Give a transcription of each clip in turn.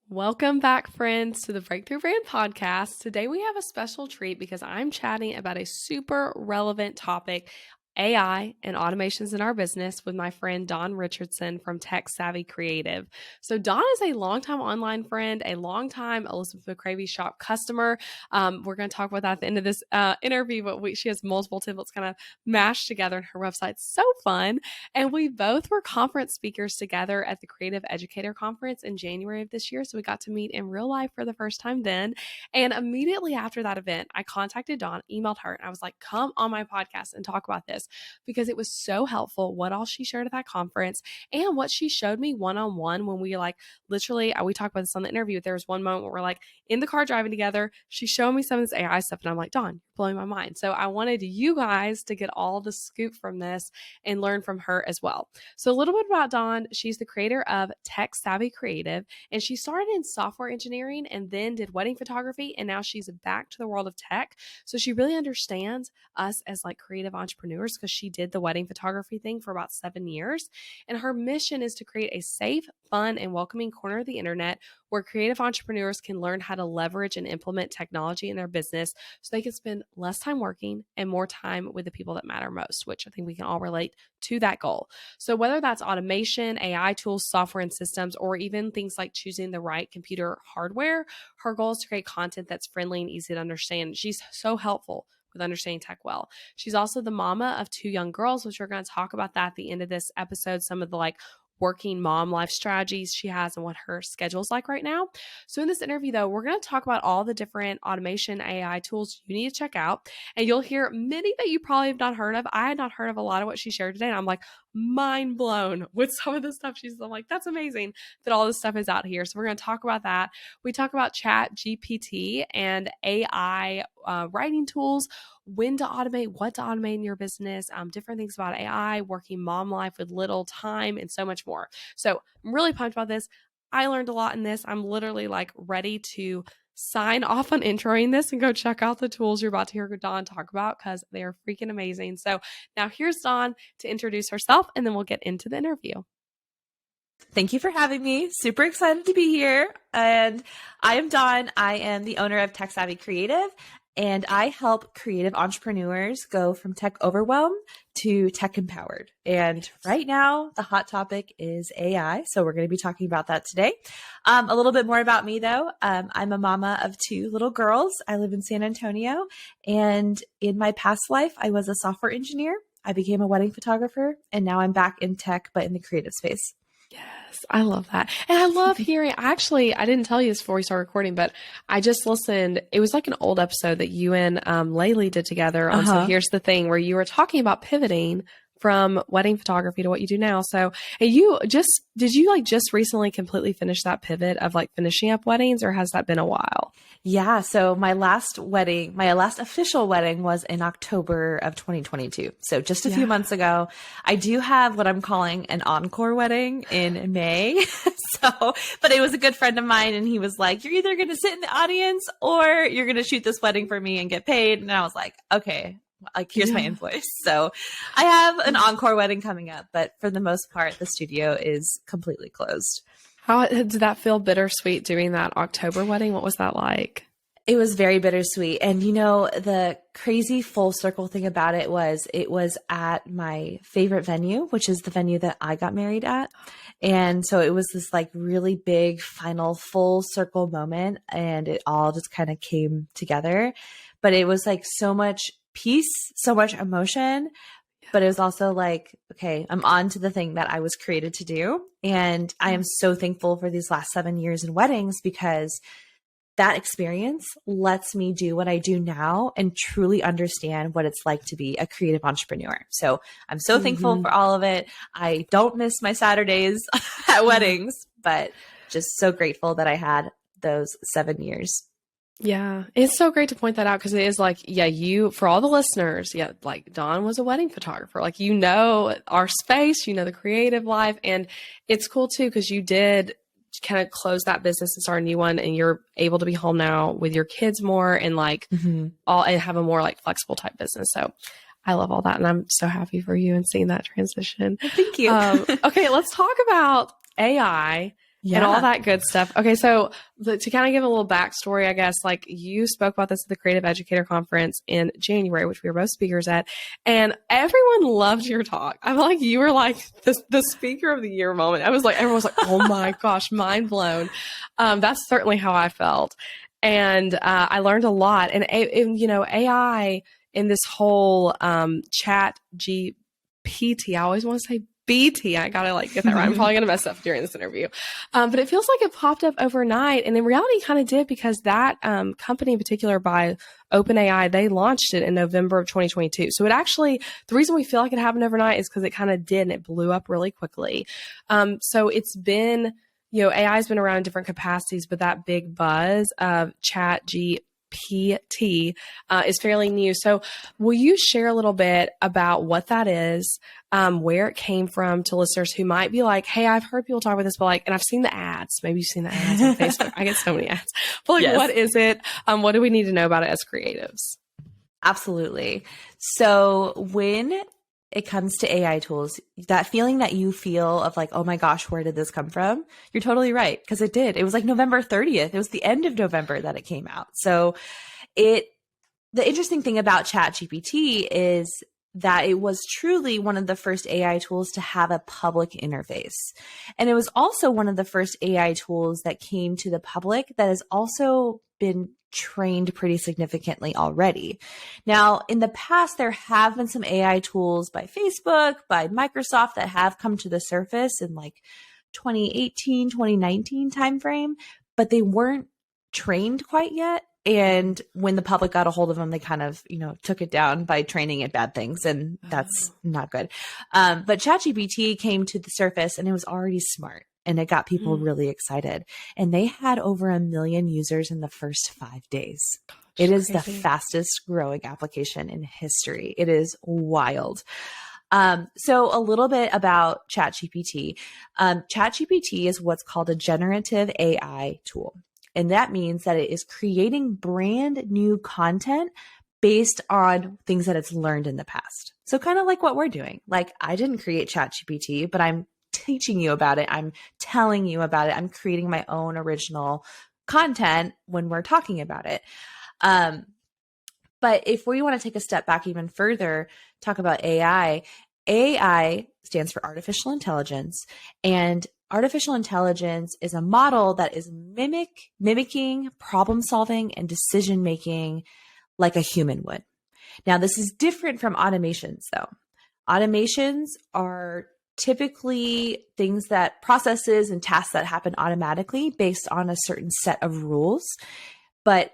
Welcome back, friends, to the Breakthrough Brand Podcast. Today we have a special treat because I'm chatting about a super relevant topic, AI and automations in our business, with my friend Dawn Richardson from Tech Savvy Creative. So Dawn is a longtime online friend, a longtime Elizabeth McCravy shop customer. We're going to talk about that at the end of this interview, but she has multiple templates kind of mashed together, and her website's so fun. And we both were conference speakers together at the Creative Educator Conference in January of this year. So we got to meet in real life for the first time then. And immediately after that event, I contacted Dawn, emailed her, and I was like, come on my podcast and talk about this, because it was so helpful what all she shared at that conference and what she showed me one-on-one when we literally, we talked about this on the interview. There was one moment where we're like in the car driving together. She showed me some of this AI stuff and I'm like, Dawn, you're blowing my mind. So I wanted you guys to get all the scoop from this and learn from her as well. So a little bit about Dawn. She's the creator of Tech Savvy Creative, and she started in software engineering and then did wedding photography. And now she's back to the world of tech. So she really understands us as creative entrepreneurs, because she did the wedding photography thing for about 7 years. And her mission is to create a safe, fun, and welcoming corner of the internet where creative entrepreneurs can learn how to leverage and implement technology in their business so they can spend less time working and more time with the people that matter most, which I think we can all relate to that goal. So whether that's automation, AI tools, software and systems, or even things like choosing the right computer hardware, her goal is to create content that's friendly and easy to understand. She's so helpful with understanding tech well. She's also the mama of 2 young girls, which we're going to talk about that at the end of this episode, some of the working mom life strategies she has and what her schedule is like right now. So in this interview, though, we're going to talk about all the different automation AI tools you need to check out. And you'll hear many that you probably have not heard of. I had not heard of a lot of what she shared today. And I'm mind blown with some of the stuff I'm like, that's amazing that all this stuff is out here. So we're going to talk about that. We talk about Chat GPT and AI writing tools, when to automate, what to automate in your business, different things about AI, working mom life with little time, and so much more. So I'm really pumped about this. I learned a lot in this. I'm literally ready to sign off on introing this and go check out the tools you're about to hear Dawn talk about, because they are freaking amazing. So now here's Dawn to introduce herself, and then we'll get into the interview. Thank you for having me. Super excited to be here. And I am Dawn. I am the owner of Tech Savvy Creative, and I help creative entrepreneurs go from tech overwhelm to tech empowered. And right now, the hot topic is AI. So we're going to be talking about that today. A little bit more about me, though. I'm a mama of 2 little girls. I live in San Antonio. And in my past life, I was a software engineer. I became a wedding photographer. And now I'm back in tech, but in the creative space. Yes, I love that. And I love hearing, actually, I didn't tell you this before we started recording, but I just listened. It was an old episode that you and Laylee did together on So Here's the Thing, where you were talking about pivoting from wedding photography to what you do now. So, and did you just recently completely finish that pivot of finishing up weddings, or has that been a while? Yeah. So my last official wedding was in October of 2022. So just a few months ago. I do have what I'm calling an encore wedding in May. But it was a good friend of mine, and he was like, you're either going to sit in the audience or you're going to shoot this wedding for me and get paid. And I was like, okay, here's my invoice. So I have an encore wedding coming up, but for the most part, the studio is completely closed. How did that feel bittersweet doing that October wedding? What was that like? It was very bittersweet. And the crazy full circle thing about it was at my favorite venue, which is the venue that I got married at. And so it was this really big final full circle moment, and it all just kind of came together. But it was so much peace, so much emotion, but it was also okay, I'm on to the thing that I was created to do. And I am so thankful for these last 7 years in weddings, because that experience lets me do what I do now and truly understand what it's like to be a creative entrepreneur. So I'm so thankful for all of it. I don't miss my Saturdays at weddings, but just so grateful that I had those 7 years. Yeah, it's so great to point that out, because it is you, for all the listeners, Dawn was a wedding photographer. Our space, the creative life. And it's cool too, because you did kind of close that business and start a new one, and you're able to be home now with your kids more and and have a more flexible type business. So I love all that. And I'm so happy for you and seeing that transition. Thank you. Okay, let's talk about AI and all that good stuff. Okay, so to kind of give a little backstory, I guess, like you spoke about this at the Creative Educator Conference in January, which we were both speakers at, and everyone loved your talk. I feel like you were like the speaker of the year moment. I was like, everyone was like, oh my gosh, mind blown. That's certainly how I felt. And I learned a lot. And AI in this whole chat GPT, I always want to say BT. I gotta like get that right. I'm probably gonna mess up during this interview. But it feels like it popped up overnight, and in reality, kind of did, because that company in particular, by OpenAI, they launched it in November of 2022. So it actually, the reason we feel like it happened overnight is because it kind of did, and it blew up really quickly. So it's been, AI has been around in different capacities, but that big buzz of chat GPT is fairly new. So will you share a little bit about what that is, where it came from, to listeners who might be like, hey, I've heard people talk about this, but like, and I've seen the ads. Maybe you've seen the ads on Facebook. I get so many ads. But like, yes. What is it? What do we need to know about it as creatives? Absolutely. So when it comes to AI tools, that feeling that you feel of like, oh my gosh, where did this come from? You're totally right, because it did. It was like November 30th. It was the end of November that it came out. So the interesting thing about ChatGPT is that it was truly one of the first AI tools to have a public interface. And it was also one of the first AI tools that came to the public that has also been trained pretty significantly already. Now, in the past, there have been some AI tools by Facebook, by Microsoft, that have come to the surface in like 2018, 2019 timeframe, but they weren't trained quite yet. And when the public got a hold of them, they kind of, took it down by training it bad things, and that's not good. But ChatGPT came to the surface, and it was already smart, and it got people really excited. And they had over 1 million users in the first 5 days. Gosh, it is crazy. The fastest growing application in history. It is wild. So a little bit about ChatGPT. ChatGPT is what's called a generative AI tool. And that means that it is creating brand new content based on things that it's learned in the past. So kind of like what we're doing. Like, I didn't create ChatGPT, but I'm teaching you about it. I'm telling you about it. I'm creating my own original content when we're talking about it. But if we want to take a step back even further, talk about AI, AI stands for artificial intelligence, and artificial intelligence is a model that is mimicking problem solving and decision making like a human would. Now, this is different from automations, though. Automations are typically processes and tasks that happen automatically based on a certain set of rules. But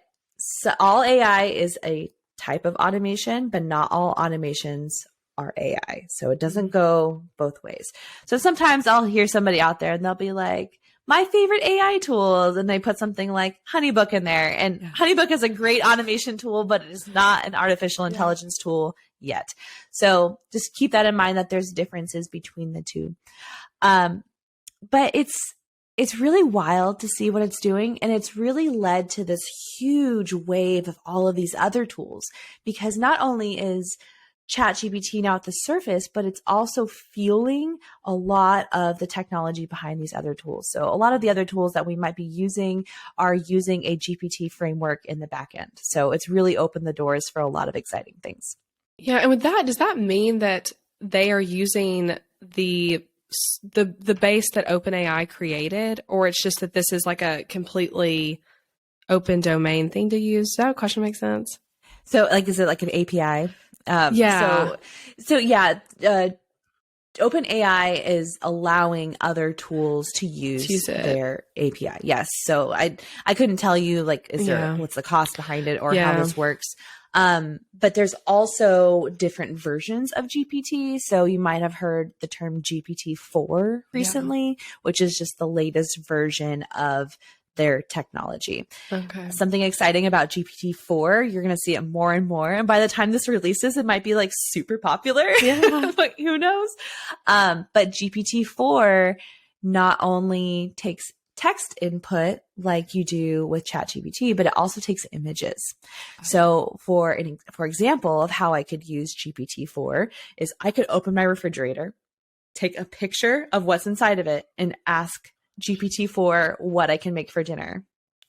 all AI is a type of automation, but not all automations are AI. So it doesn't go both ways. So sometimes I'll hear somebody out there and they'll be like, my favorite AI tools, and they put something like HoneyBook in there. And HoneyBook is a great automation tool, but it is not an artificial intelligence tool yet. So just keep that in mind, that there's differences between the two. But it's really wild to see what it's doing. And it's really led to this huge wave of all of these other tools, because not only is ChatGPT now at the surface, but it's also fueling a lot of the technology behind these other tools. So a lot of the other tools that we might be using are using a GPT framework in the back end. So it's really opened the doors for a lot of exciting things. Yeah. And with that, does that mean that they are using the base that OpenAI created, or it's just that this is like a completely open domain thing to use? Does that question make sense? So like, is it like an API? OpenAI is allowing other tools to use their API. Yes. So I couldn't tell you like, what's the cost behind it or how this works. But there's also different versions of GPT. So you might have heard the term GPT-4 recently, which is just the latest version of their technology. Okay. Something exciting about GPT-4, you're going to see it more and more. And by the time this releases, it might be like super popular. Yeah. But who knows? But GPT-4 not only takes text input like you do with ChatGPT, but it also takes images. Okay. So for example of how I could use GPT-4 is I could open my refrigerator, take a picture of what's inside of it, and ask GPT-4 what I can make for dinner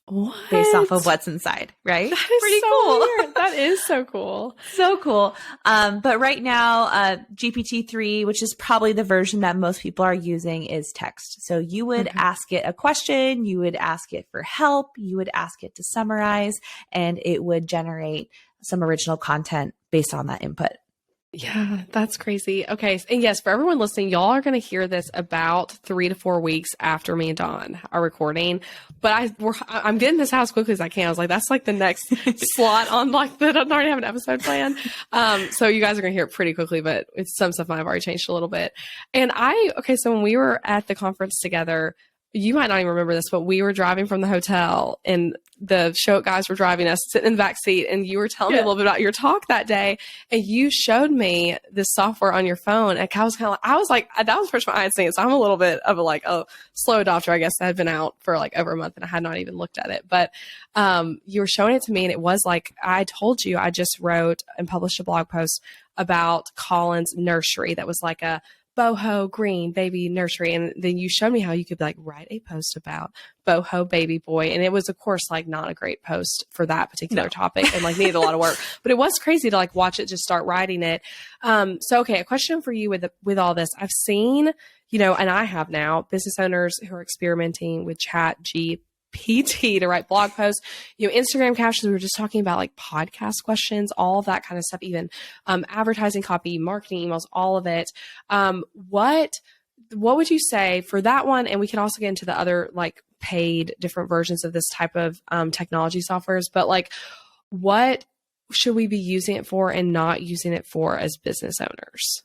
What? based off of what's inside, right? That is pretty so cool. weird. That is so cool. So cool. But right now, GPT-3, which is probably the version that most people are using, is text. So you would ask it a question, you would ask it for help, you would ask it to summarize, and it would generate some original content based on that input. Yeah, that's crazy. Okay. And yes, for everyone listening, y'all are going to hear this about 3 to 4 weeks after me and Dawn are recording. But I'm getting this out as quickly as I can. I was like, that's like the next slot on like that. I already have an episode planned. So you guys are going to hear it pretty quickly, but it's some stuff might have already changed a little bit. And so when we were at the conference together, you might not even remember this, but we were driving from the hotel and the show guys were driving us, sitting in the back seat, and you were telling me a little bit about your talk that day, and you showed me this software on your phone, and I was like, that was the first time I had seen it, so I'm a little bit of a slow adopter, I guess. I had been out for like over a month, and I had not even looked at it, but you were showing it to me, and it was like, I told you, I just wrote and published a blog post about Colin's nursery that was like a boho green baby nursery. And then you showed me how you could like write a post about boho baby boy. And it was, of course, like not a great post for that particular topic and like needed a lot of work, but it was crazy to like watch it, just start writing it. Okay. A question for you with all this. I've seen, and I have now business owners who are experimenting with ChatGPT to write blog posts, Instagram captions. We were just talking about like podcast questions, all of that kind of stuff, even advertising copy, marketing emails, all of it. What would you say for that one? And we can also get into the other like paid different versions of this type of technology softwares, but like what should we be using it for and not using it for as business owners?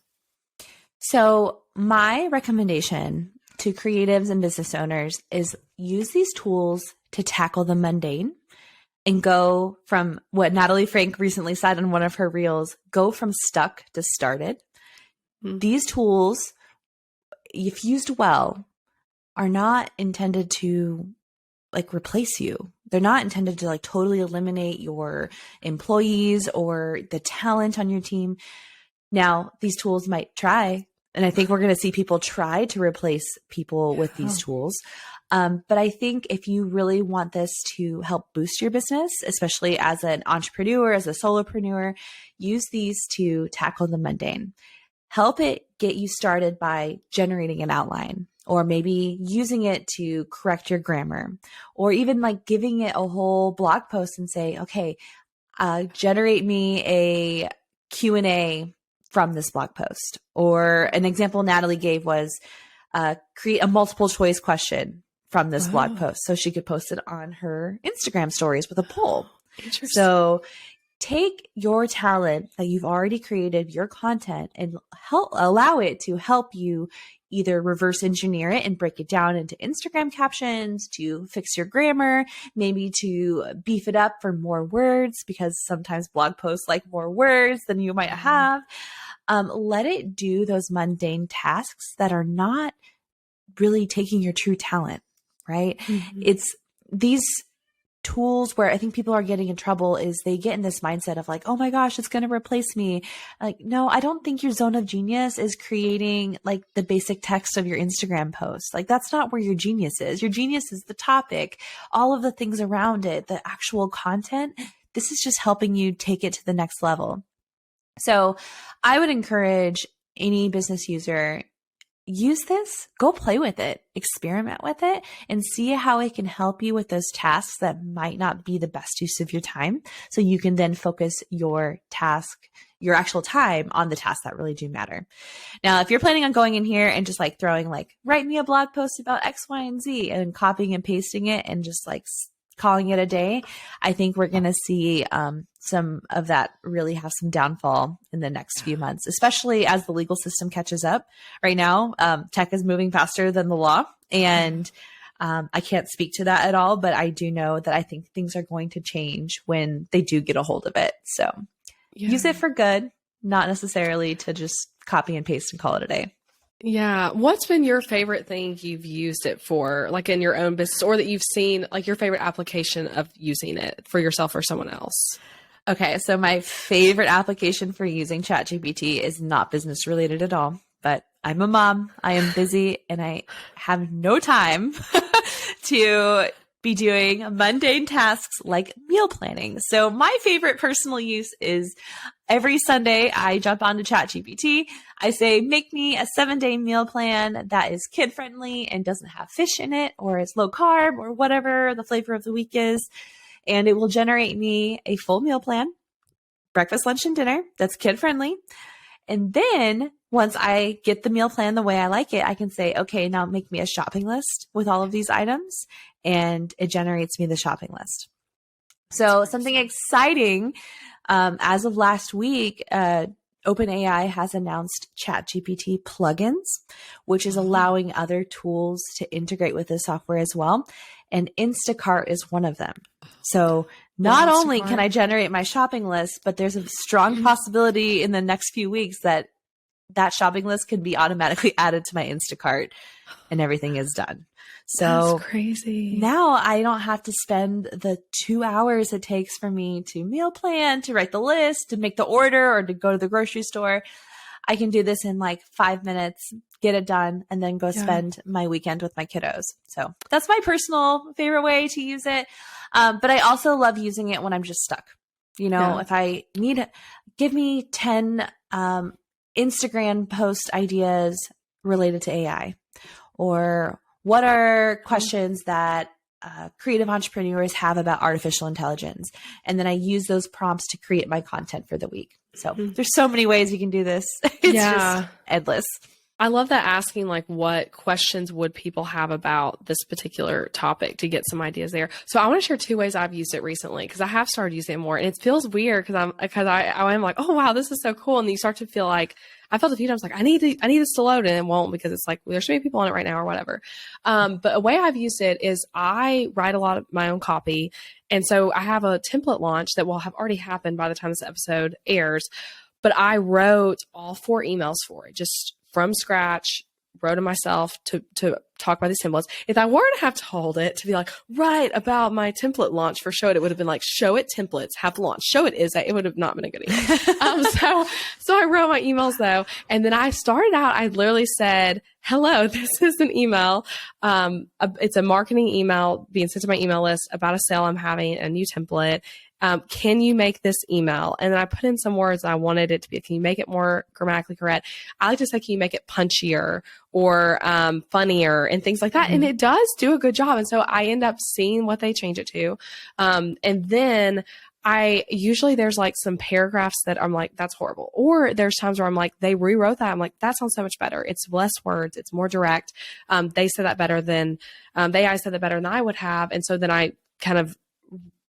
So my recommendation to creatives and business owners is use these tools to tackle the mundane and go from what Natalie Frank recently said on one of her reels, go from stuck to started. Mm-hmm. These tools, if used well, are not intended to like replace you. They're not intended to like totally eliminate your employees or the talent on your team. Now, these tools might try. And I think we're going to see people try to replace people with these tools. But I think if you really want this to help boost your business, especially as an entrepreneur, as a solopreneur, use these to tackle the mundane. Help it get you started by generating an outline, or maybe using it to correct your grammar, or even like giving it a whole blog post and say, okay, generate me a Q&A from this blog post. Or an example Natalie gave was create a multiple choice question from this blog post so she could post it on her Instagram stories with a poll. So take your talent that you've already created, your content, and allow it to help you either reverse engineer it and break it down into Instagram captions, to fix your grammar, maybe to beef it up for more words, because sometimes blog posts like more words than you might have. Let it do those mundane tasks that are not really taking your true talent, right? Mm-hmm. It's these tools where I think people are getting in trouble is they get in this mindset of like, oh my gosh, it's going to replace me. Like, no, I don't think your zone of genius is creating like the basic text of your Instagram post. Like that's not where your genius is. Your genius is the topic, all of the things around it, the actual content. This is just helping you take it to the next level. So I would encourage any business user, use this, go play with it, experiment with it, and see how it can help you with those tasks that might not be the best use of your time. So you can then focus your actual time on the tasks that really do matter. Now, if you're planning on going in here and just like throwing like, write me a blog post about X, Y, and Z and copying and pasting it and just like calling it a day, I think we're going to see some of that really have some downfall in the next few months, especially as the legal system catches up. Right now, tech is moving faster than the law, and I can't speak to that at all, but I do know that I think things are going to change when they do get a hold of it. So use it for good, not necessarily to just copy and paste and call it a day. Yeah. What's been your favorite thing you've used it for, like in your own business, or that you've seen, like your favorite application of using it for yourself or someone else? Okay. So my favorite application for using ChatGPT is not business related at all, but I'm a mom. I am busy and I have no time to be doing mundane tasks like meal planning. So my favorite personal use is every Sunday I jump onto ChatGPT. I say, make me a 7-day meal plan that is kid friendly and doesn't have fish in it, or is low carb, or whatever the flavor of the week is. And it will generate me a full meal plan, breakfast, lunch, and dinner that's kid friendly. And then once I get the meal plan the way I like it, I can say, okay, now make me a shopping list with all of these items. And it generates me the shopping list. So something exciting, as of last week, OpenAI has announced ChatGPT plugins, which is allowing other tools to integrate with the software as well. And Instacart is one of them. So not only can I generate my shopping list, but there's a strong possibility in the next few weeks that that shopping list can be automatically added to my Instacart and everything is done. So that's crazy. Now I don't have to spend the 2 hours it takes for me to meal plan, to write the list, to make the order, or to go to the grocery store. I can do this in like 5 minutes, get it done, and then go spend my weekend with my kiddos. So that's my personal favorite way to use it. But I also love using it when I'm just stuck. If I need, give me 10 Instagram post ideas related to AI, or what are questions that creative entrepreneurs have about artificial intelligence? And then I use those prompts to create my content for the week. So there's so many ways you can do this. It's just endless. I love that, asking like what questions would people have about this particular topic to get some ideas there. So I want to share 2 ways I've used it recently, because I have started using it more, and it feels weird because I'm like, oh wow, this is so cool. And you start to feel like, I felt a few times like I need this to load, and it won't, because it's like there's so many people on it right now or whatever. But a way I've used it is I write a lot of my own copy. And so I have a template launch that will have already happened by the time this episode airs. But I wrote all 4 emails for it, just from scratch, wrote it myself to talk about these templates. If I were to have told it to be like, write about my template launch for Show It, it would have been like, show it templates, have launch. Show It is that. It would have not been a good email. So I wrote my emails though. And then I started out, I literally said, hello, this is an email. It's a marketing email being sent to my email list about a sale I'm having, a new template. Can you make this email? And then I put in some words I wanted it to be. Can you make it more grammatically correct? I like to say, can you make it punchier or funnier and things like that? And it does do a good job. And so I end up seeing what they change it to. And then there's like some paragraphs that I'm like, that's horrible. Or there's times where I'm like, they rewrote that. I'm like, that sounds so much better. It's less words. It's more direct. They said that better than, I said that better than I would have. And so then I kind of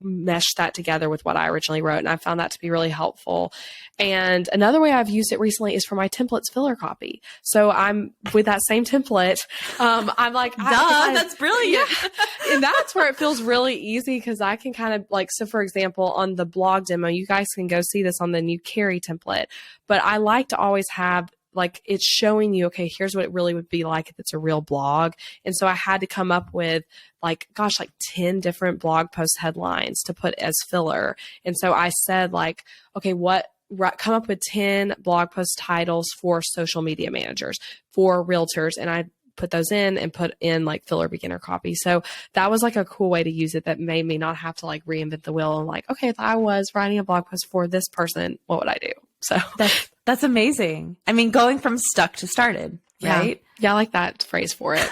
mesh that together with what I originally wrote. And I found that to be really helpful. And another way I've used it recently is for my templates filler copy. So I'm with that same template. I'm like, that's brilliant. Yeah. And that's where it feels really easy, because I can kind of like, so for example, on the blog demo, you guys can go see this on the new Carry template, but I like to always have, like, it's showing you, okay, here's what it really would be like if it's a real blog. And so I had to come up with like 10 different blog post headlines to put as filler. And so I said like, okay, come up with 10 blog post titles for social media managers, for realtors. And I put those in and put in like filler beginner copy. So that was like a cool way to use it that made me not have to like reinvent the wheel and like, okay, if I was writing a blog post for this person, what would I do? So that's amazing. I mean, going from stuck to started, right? Yeah, I like that phrase for it.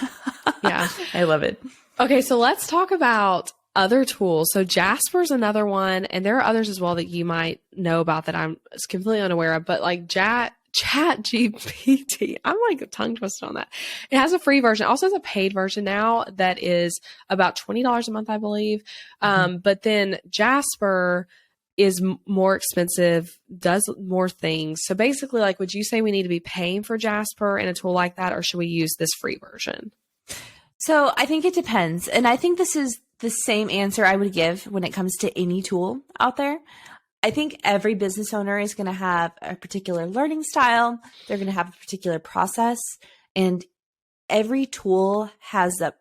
Yeah. I love it. Okay, so let's talk about other tools. So Jasper's another one, and there are others as well that you might know about that I'm completely unaware of, but like ChatGPT, I'm like tongue twisted on that. It has a free version. It also has a paid version now that is about $20 a month, I believe. But then Jasper is more expensive, does more things. So basically, like, would you say we need to be paying for Jasper and a tool like that, or should we use this free version? So I think it depends. And I think this is the same answer I would give when it comes to any tool out there. I think every business owner is going to have a particular learning style. They're going to have a particular process, and every tool has a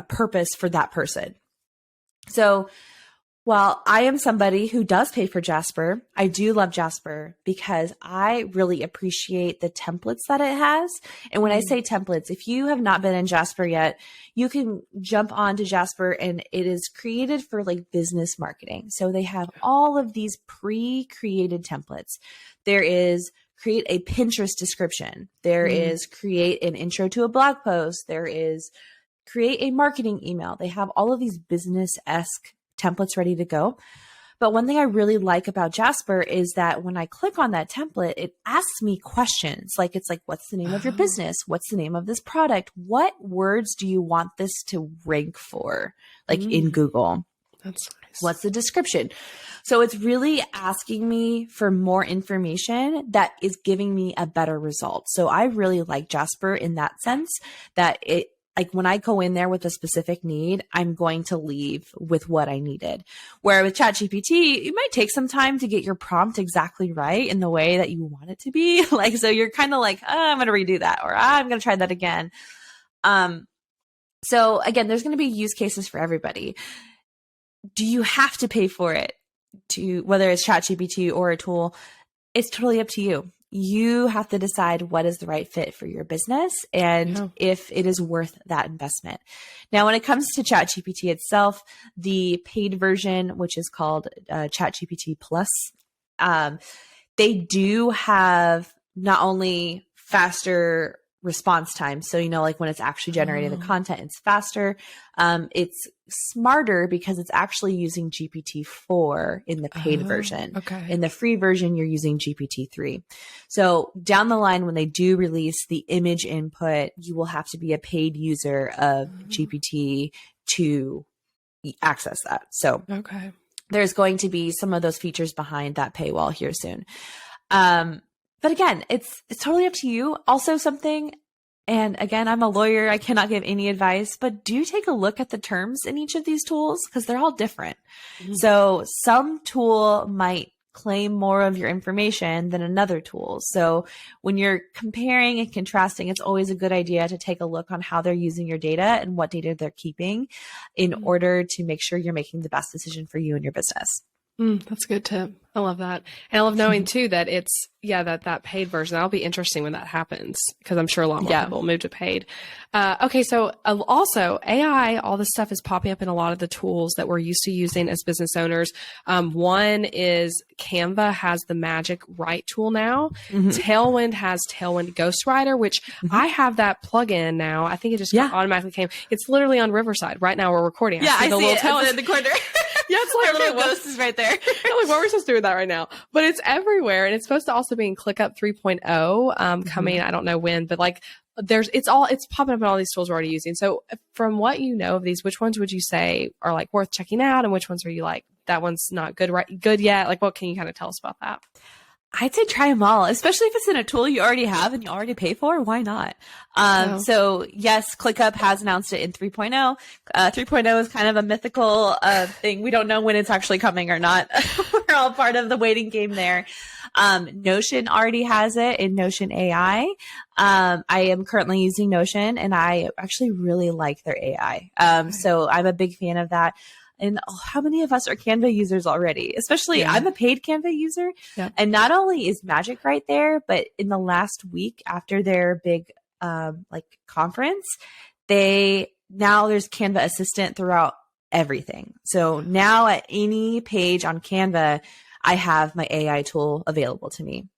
purpose for that person. So Well, I am somebody who does pay for Jasper. I do love Jasper because I really appreciate the templates that it has. And when I say templates, if you have not been in Jasper yet, you can jump onto Jasper, and it is created for like business marketing. So they have all of these pre-created templates. There is create a Pinterest description. There is create an intro to a blog post. There is create a marketing email. They have all of these business-esque templates ready to go. But one thing I really like about Jasper is that when I click on that template, it asks me questions. Like, it's like, what's the name of your business? What's the name of this product? What words do you want this to rank for? Like in Google. That's nice. What's the description? So it's really asking me for more information that is giving me a better result. So I really like Jasper in that sense, that it, like when I go in there with a specific need, I'm going to leave with what I needed. Where with ChatGPT, it might take some time to get your prompt exactly right in the way that you want it to be. Like, so you're kind of like, oh, I'm going to redo that, or I'm going to try that again. So again, there's going to be use cases for everybody. Do you have to pay for it to, whether it's ChatGPT or a tool? It's totally up to you. You have to decide what is the right fit for your business and if it is worth that investment. Now, when it comes to ChatGPT itself, the paid version, which is called ChatGPT Plus, they do have not only faster response time. So, you know, like when it's actually generating the content, it's faster. It's smarter because it's actually using GPT-4 in the paid version. Okay. In the free version, you're using GPT-3. So down the line, when they do release the image input, you will have to be a paid user of GPT to access that. So there's going to be some of those features behind that paywall here soon. But again, it's totally up to you. Also something, and again, I'm a lawyer. I cannot give any advice, but do take a look at the terms in each of these tools because they're all different. So some tool might claim more of your information than another tool. So when you're comparing and contrasting, it's always a good idea to take a look on how they're using your data and what data they're keeping in order to make sure you're making the best decision for you and your business. That's a good tip. I love that. And I love knowing too that it's, that paid version. That'll be interesting when that happens because I'm sure a lot more people move to paid. Okay. So also AI, all this stuff is popping up in a lot of the tools that we're used to using as business owners. One is Canva has the Magic Write tool now. Tailwind has Tailwind Ghostwriter, which I have that plugin now. I think it just automatically came. It's literally on Riverside right now. We're recording. I the see little it. Tailwind It's in the corner. Yeah, it's like, our little ghost is right there. I'm like, what are we supposed to do with that right now? But it's everywhere. And it's supposed to also be in ClickUp 3.0 coming, I don't know when, but like it's popping up in all these tools we're already using. So from what you know of these, which ones would you say are like worth checking out? And which ones are you like, that one's not good yet? Like, what can you kind of tell us about that? I'd say try them all, especially if it's in a tool you already have and you already pay for. Why not? So yes, ClickUp has announced it in 3.0. 3.0 is kind of a mythical thing. We don't know when it's actually coming or not. We're all part of the waiting game there. Notion already has it in Notion AI. I am currently using Notion and I actually really like their AI. So I'm a big fan of that. And how many of us are Canva users already? Especially I'm a paid Canva user. And not only is Magic right there, but in the last week after their big conference, there's Canva Assistant throughout everything. So now at any page on Canva, I have my AI tool available to me.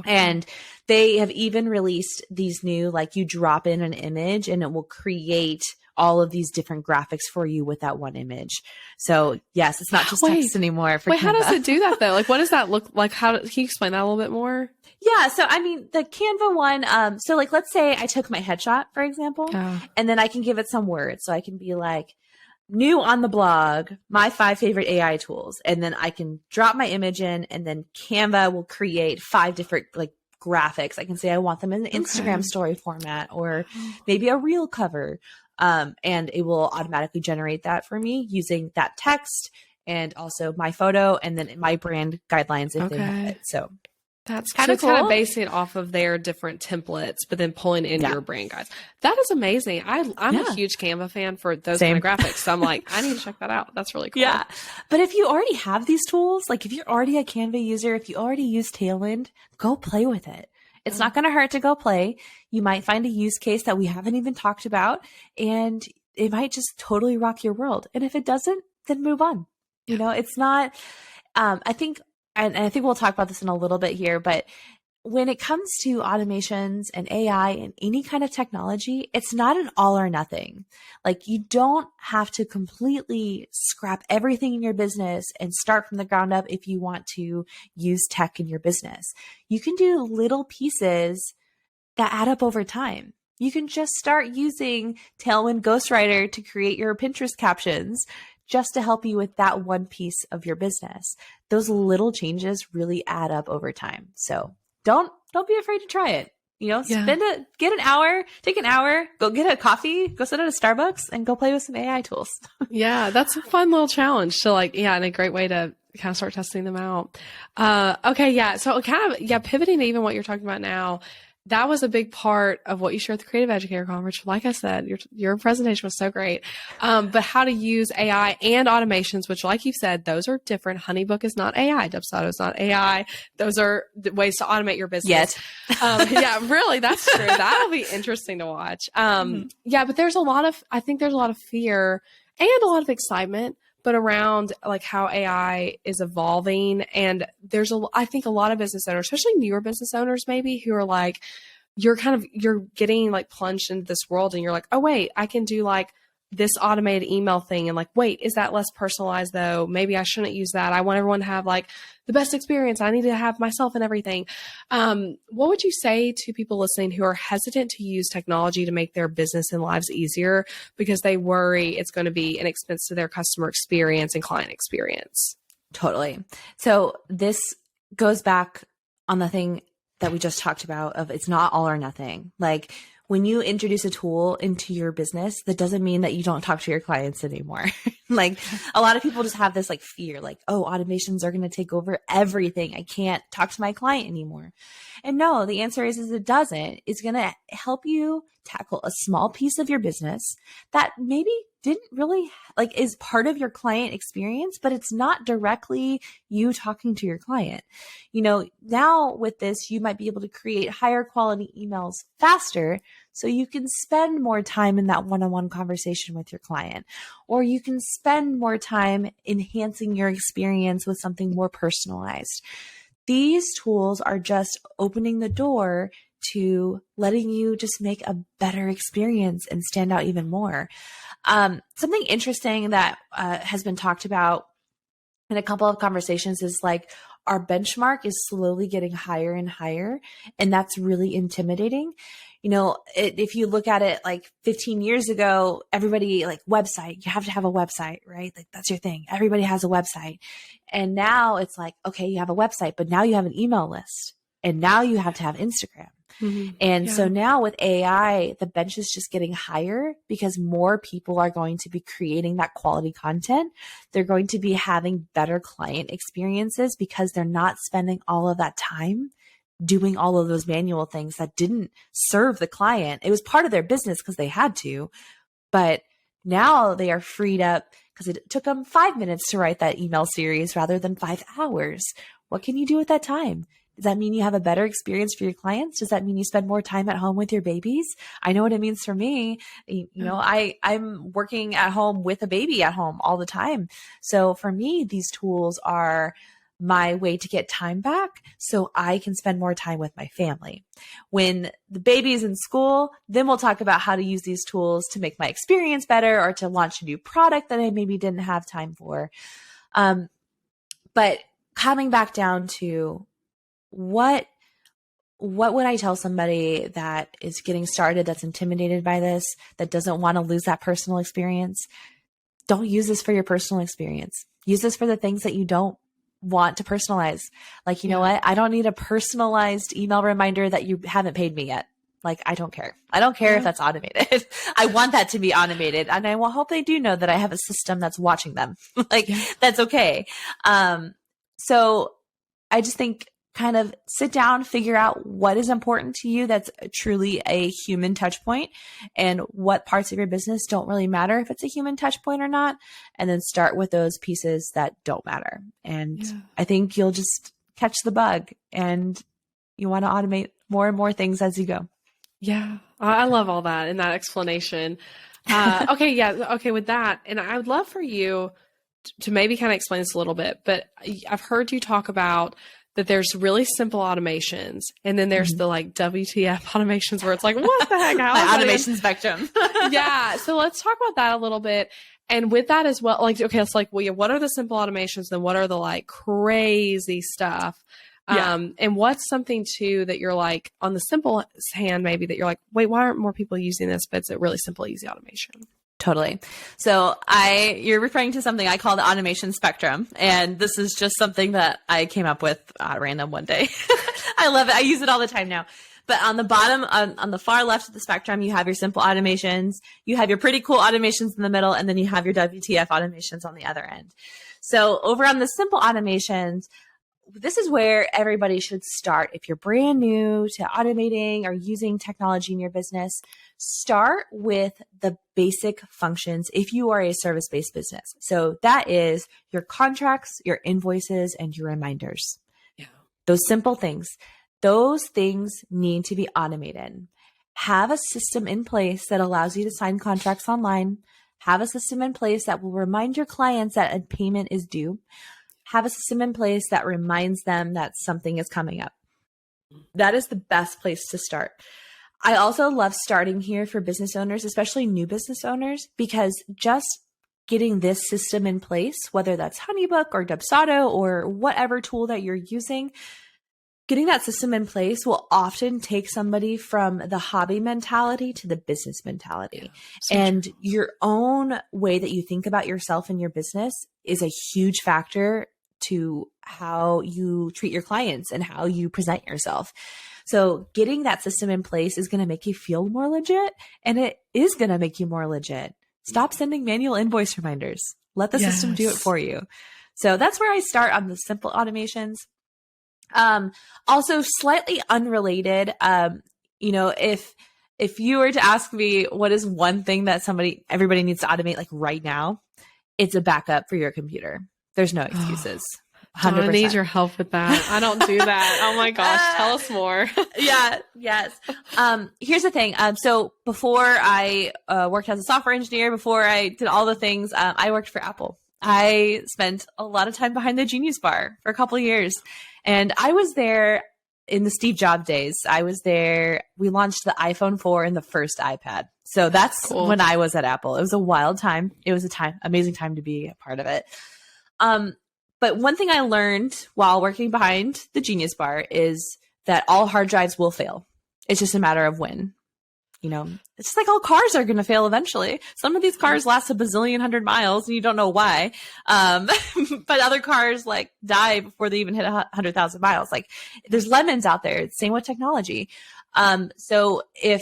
And they have even released these new, like you drop in an image and it will create all of these different graphics for you with that one image. So yes, it's not just text anymore. How does it do that though? Like, what does that look like? Can you explain that a little bit more? Yeah. So, I mean, the Canva one, so like, let's say I took my headshot, for example, and then I can give it some words. So I can be like, new on the blog, my 5 favorite AI tools. And then I can drop my image in and then Canva will create 5 different like graphics. I can say I want them in the Instagram story format or maybe a reel cover. And it will automatically generate that for me using that text and also my photo and then my brand guidelines if they have it. So That's Kind so of it's kind of cool. basing it off of their different templates, but then pulling in Yeah. your brand guides. That is amazing. I'm a Yeah. huge Canva fan for those kind Same. of graphics. So I'm like, I need to check that out. That's really cool. Yeah. But if you already have these tools, like if you're already a Canva user, if you already use Tailwind, go play with it. It's not going to hurt to go play. You might find a use case that we haven't even talked about, and it might just totally rock your world. And if it doesn't, then move on. You know, it's not, I think, and I think we'll talk about this in a little bit here, but when it comes to automations and AI and any kind of technology, it's not an all or nothing. Like you don't have to completely scrap everything in your business and start from the ground up if you want to use tech in your business. You can do little pieces that add up over time. You can just start using Tailwind Ghostwriter to create your Pinterest captions just to help you with that one piece of your business. Those little changes really add up over time. So don't be afraid to try it. You know, get an hour, take an hour, go get a coffee, go sit at a Starbucks and go play with some AI tools. Yeah, that's a fun little challenge to and a great way to kind of start testing them out. Okay. Yeah. So pivoting to even what you're talking about now, that was a big part of what you shared at the Creative Educator Conference. Like I said, your presentation was so great. But how to use AI and automations, which like you said, those are different. Honeybook is not AI. Dubsado is not AI. Those are ways to automate your business. Yeah, really, that's true. That'll be interesting to watch. Yeah, but I think there's a lot of fear and a lot of excitement, but around like how AI is evolving. And I think a lot of business owners, especially newer business owners, maybe who are like, you're getting like plunged into this world and you're like, oh wait, I can do like this automated email thing. And like, wait, is that less personalized though? Maybe I shouldn't use that. I want everyone to have like the best experience. I need to have myself and everything. What would you say to people listening who are hesitant to use technology to make their business and lives easier because they worry it's going to be an expense to their customer experience and client experience? Totally. So this goes back on the thing that we just talked about of it's not all or nothing. Like when you introduce a tool into your business, that doesn't mean that you don't talk to your clients anymore. Like a lot of people just have this like fear, like, oh, automations are going to take over everything. I can't talk to my client anymore. And no, the answer is it doesn't. It's going to help you tackle a small piece of your business that maybe didn't really like is part of your client experience, but it's not directly you talking to your client. You know, now with this, you might be able to create higher quality emails faster so you can spend more time in that one-on-one conversation with your client, or you can spend more time enhancing your experience with something more personalized. These tools are just opening the door to letting you just make a better experience and stand out even more. Something interesting that has been talked about in a couple of conversations is like our benchmark is slowly getting higher and higher, and that's really intimidating. You know, if you look at it like 15 years ago, everybody like website, you have to have a website, right? Like that's your thing. Everybody has a website. And now it's like, okay, you have a website, but now you have an email list and now you have to have Instagram. And so now with AI, the bench is just getting higher because more people are going to be creating that quality content. They're going to be having better client experiences because they're not spending all of that time doing all of those manual things that didn't serve the client. It was part of their business because they had to, but now they are freed up because it took them 5 minutes to write that email series rather than 5 hours. What can you do with that time? Does that mean you have a better experience for your clients? Does that mean you spend more time at home with your babies? I know what it means for me. You know, I'm working at home with a baby at home all the time. So for me, these tools are my way to get time back so I can spend more time with my family. When the baby is in school, then we'll talk about how to use these tools to make my experience better or to launch a new product that I maybe didn't have time for. But coming back down to what would I tell somebody that is getting started, that's intimidated by this, that doesn't want to lose that personal experience? Don't use this for your personal experience. Use this for the things that you don't want to personalize. Like, you know what? I don't need a personalized email reminder that you haven't paid me yet. Like, I don't care. I don't care if that's automated. I want that to be automated. And I will hope they do know that I have a system that's watching them. Like, that's okay. So I just think kind of sit down, figure out what is important to you that's truly a human touch point, and what parts of your business don't really matter if it's a human touch point or not. And then start with those pieces that don't matter. And I think you'll just catch the bug, and you want to automate more and more things as you go. Yeah. I love all that and that explanation. Okay. Yeah. Okay. With that, and I would love for you to maybe kind of explain this a little bit, but I've heard you talk about that there's really simple automations, and then there's the like WTF automations where it's like, what the heck? How automation spectrum. Yeah. So let's talk about that a little bit. And with that as well, like, okay, it's like, well, yeah, what are the simple automations? Then what are the like crazy stuff? And what's something too that you're like on the simple hand, maybe that you're like, wait, why aren't more people using this? But it's a really simple, easy automation. Totally. So you're referring to something I call the automation spectrum. And this is just something that I came up with random one day. I love it. I use it all the time now. But on the bottom, on the far left of the spectrum, you have your simple automations. You have your pretty cool automations in the middle, and then you have your WTF automations on the other end. So over on the simple automations, this is where everybody should start. If you're brand new to automating or using technology in your business, start with the basic functions if you are a service-based business. So that is your contracts, your invoices, and your reminders. Yeah. Those simple things. Those things need to be automated. Have a system in place that allows you to sign contracts online. Have a system in place that will remind your clients that a payment is due. Have a system in place that reminds them that something is coming up. That is the best place to start. I also love starting here for business owners, especially new business owners, because just getting this system in place, whether that's Honeybook or Dubsado or whatever tool that you're using, getting that system in place will often take somebody from the hobby mentality to the business mentality. Yeah, and true. Your own way that you think about yourself and your business is a huge factor to how you treat your clients and how you present yourself. So getting that system in place is going to make you feel more legit, and it is going to make you more legit. Stop sending manual invoice reminders. Let the system do it for you. So that's where I start on the simple automations. Also slightly unrelated, if you were to ask me what is one thing that everybody needs to automate like right now, it's a backup for your computer. There's no excuses. 100%. I need your help with that. I don't do that. Oh my gosh. Tell us more. Yes. Here's the thing. So before I worked as a software engineer, before I did all the things, I worked for Apple. I spent a lot of time behind the Genius Bar for a couple of years. And I was there in the Steve Jobs days. I was there. We launched the iPhone 4 and the first iPad. So that's cool. When I was at Apple. It was a wild time. It was amazing time to be a part of it. But one thing I learned while working behind the Genius Bar is that all hard drives will fail. It's just a matter of when. It's just like all cars are going to fail eventually. Some of these cars last a bazillion 100 miles and you don't know why. But other cars like die before they even hit 100,000 miles. Like there's lemons out there. Same with technology. So if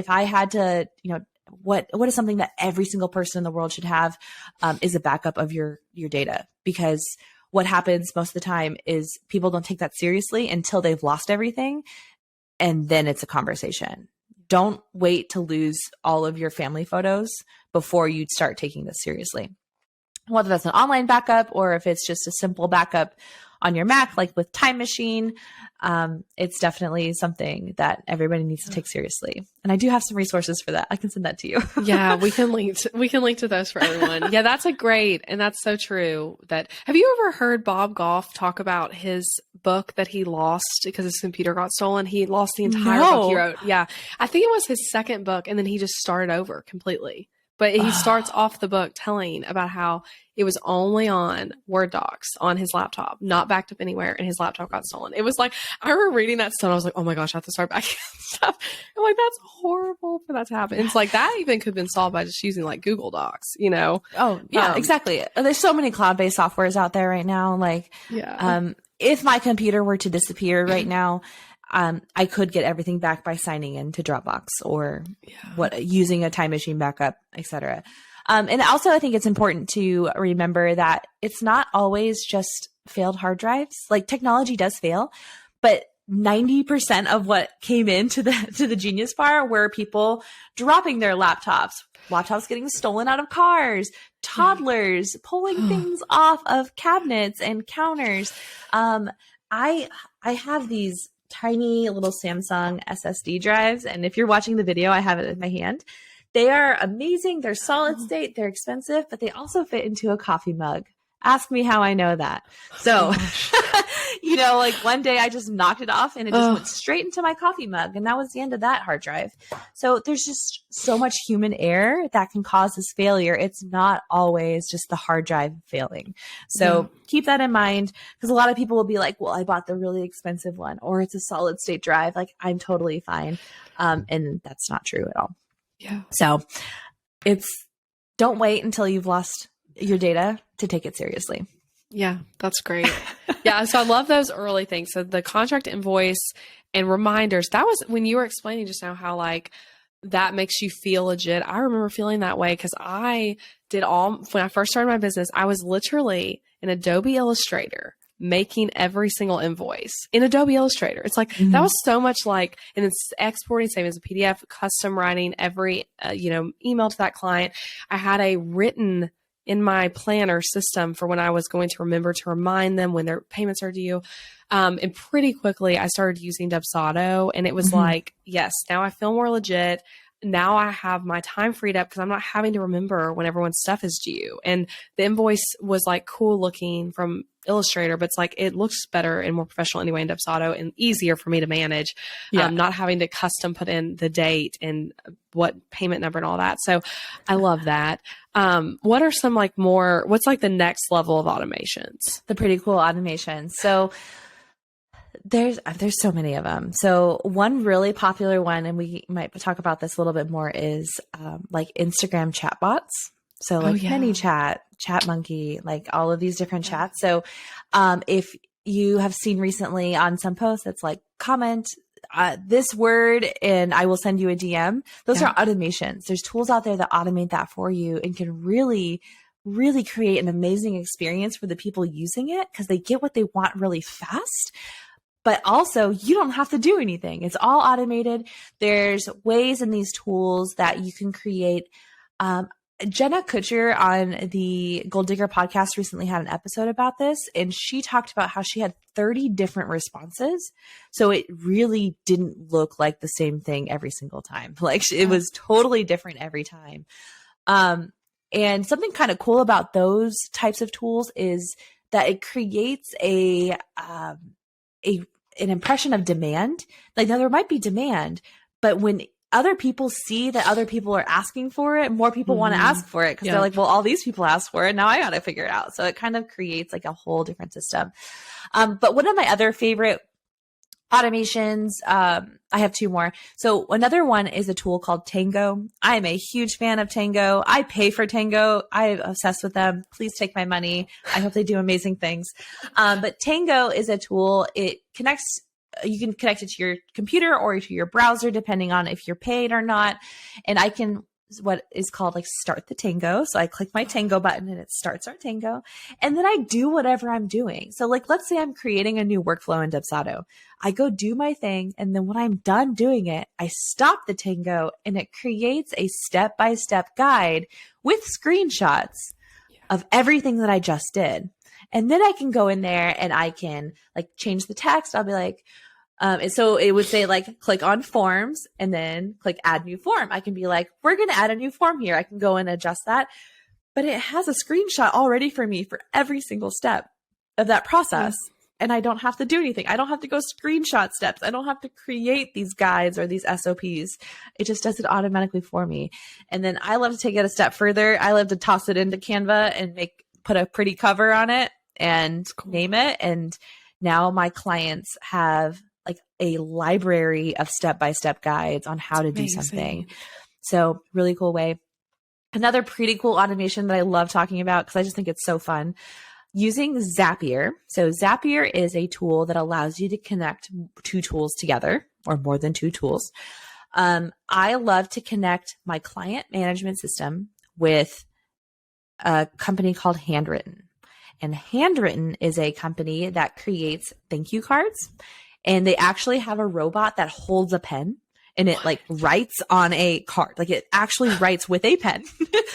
I had to, what is something that every single person in the world should have, is a backup of your data, because what happens most of the time is people don't take that seriously until they've lost everything. And then it's a conversation. Don't wait to lose all of your family photos before you start taking this seriously. Whether that's an online backup or if it's just a simple backup on your Mac, like with Time Machine, it's definitely something that everybody needs to take seriously. And I do have some resources for that. I can send that to you. Yeah, we can link to those for everyone. Yeah, that's and that's so true. Have you ever heard Bob Goff talk about his book that he lost because his computer got stolen? He lost the entire book he wrote. Yeah, I think it was his second book, and then he just started over completely. But he starts off the book telling about how it was only on Word docs on his laptop, not backed up anywhere, and his laptop got stolen. It was like, I remember reading that stuff, and I was like, oh my gosh, I have to start backing up stuff. I'm like, that's horrible for that to happen. It's like that even could have been solved by just using like Google Docs, Oh, yeah, exactly. There's so many cloud-based softwares out there right now. Like, if my computer were to disappear right now, I could get everything back by signing into Dropbox or using a Time Machine backup, etc. And also, I think it's important to remember that it's not always just failed hard drives. Like technology does fail, But 90% of what came into the Genius Bar were people dropping their laptops getting stolen out of cars, toddlers pulling things off of cabinets and counters. I have these tiny little Samsung SSD drives, and if you're watching the video, I have it in my hand. They are amazing. They're solid state. They're expensive, but they also fit into a coffee mug. Ask me how I know that. So, like one day I just knocked it off and it just went straight into my coffee mug. And that was the end of that hard drive. So there's just so much human error that can cause this failure. It's not always just the hard drive failing. So keep that in mind, because a lot of people will be like, well, I bought the really expensive one, or it's a solid state drive. Like, I'm totally fine. And that's not true at all. Yeah. So don't wait until you've lost your data to take it seriously. Yeah, that's great. Yeah, so I love those early things. So the contract invoice and reminders, that was when you were explaining just now how like that makes you feel legit. I remember feeling that way because I did when I first started my business, I was literally in Adobe Illustrator making every single invoice in Adobe Illustrator. It's like, that was so much like, and it's exporting, same as a PDF, custom writing every, email to that client. I had a written in my planner system for when I was going to remember to remind them when their payments are due. And pretty quickly I started using Dubsado, and it was like, yes, now I feel more legit. Now I have my time freed up because I'm not having to remember when everyone's stuff is due. And the invoice was like cool looking from Illustrator, but it's like, it looks better and more professional anyway in Dubsado and easier for me to manage. Not having to custom put in the date and what payment number and all that. So I love that. What are some what's like the next level of automations? The pretty cool automations. So there's so many of them. So one really popular one, and we might talk about this a little bit more, is like Instagram chatbots. So like ManyChat, ChatMonkey, like all of these different chats. So if you have seen recently on some posts, it's like comment this word and I will send you a DM. Those are automations. There's tools out there that automate that for you and can really, really create an amazing experience for the people using it, because they get what they want really fast. But also, you don't have to do anything. It's all automated. There's ways in these tools that you can create. Jenna Kutcher on the Gold Digger podcast recently had an episode about this, and she talked about how she had 30 different responses. So it really didn't look like the same thing every single time. Like, it was totally different every time. And something kind of cool about those types of tools is that it creates an impression of demand. Like, now there might be demand, but when other people see that other people are asking for it, more people want to ask for it, because they're like, well, all these people asked for it. Now I got to figure it out. So it kind of creates like a whole different system. But one of my other favorite automations, I have two more. So another one is a tool called Tango. I am a huge fan of Tango. I pay for Tango. I'm obsessed with them. Please take my money. I hope they do amazing things. But Tango is a tool. It connects. You can connect it to your computer or to your browser, depending on if you're paid or not. And I can, what is called like start the Tango. So I click my Tango button and it starts our Tango. And then I do whatever I'm doing. So like, let's say I'm creating a new workflow in Dubsado. I go do my thing. And then when I'm done doing it, I stop the Tango and it creates a step-by-step guide with screenshots of everything that I just did. And then I can go in there and I can like change the text. I'll be like, and so it would say like, click on forms and then click add new form. I can be like, we're going to add a new form here. I can go and adjust that, but it has a screenshot already for me for every single step of that process. And I don't have to do anything. I don't have to go screenshot steps. I don't have to create these guides or these SOPs. It just does it automatically for me. And then I love to take it a step further. I love to toss it into Canva and put a pretty cover on it and name it. And now my clients have like a library of step-by-step guides on how to do something. So really cool way. Another pretty cool automation that I love talking about, because I just think it's so fun, using Zapier. So Zapier is a tool that allows you to connect two tools together, or more than two tools. I love to connect my client management system with a company called Handwritten. And Handwritten is a company that creates thank you cards and they actually have a robot that holds a pen and it like writes on a card. Like it actually writes with a pen.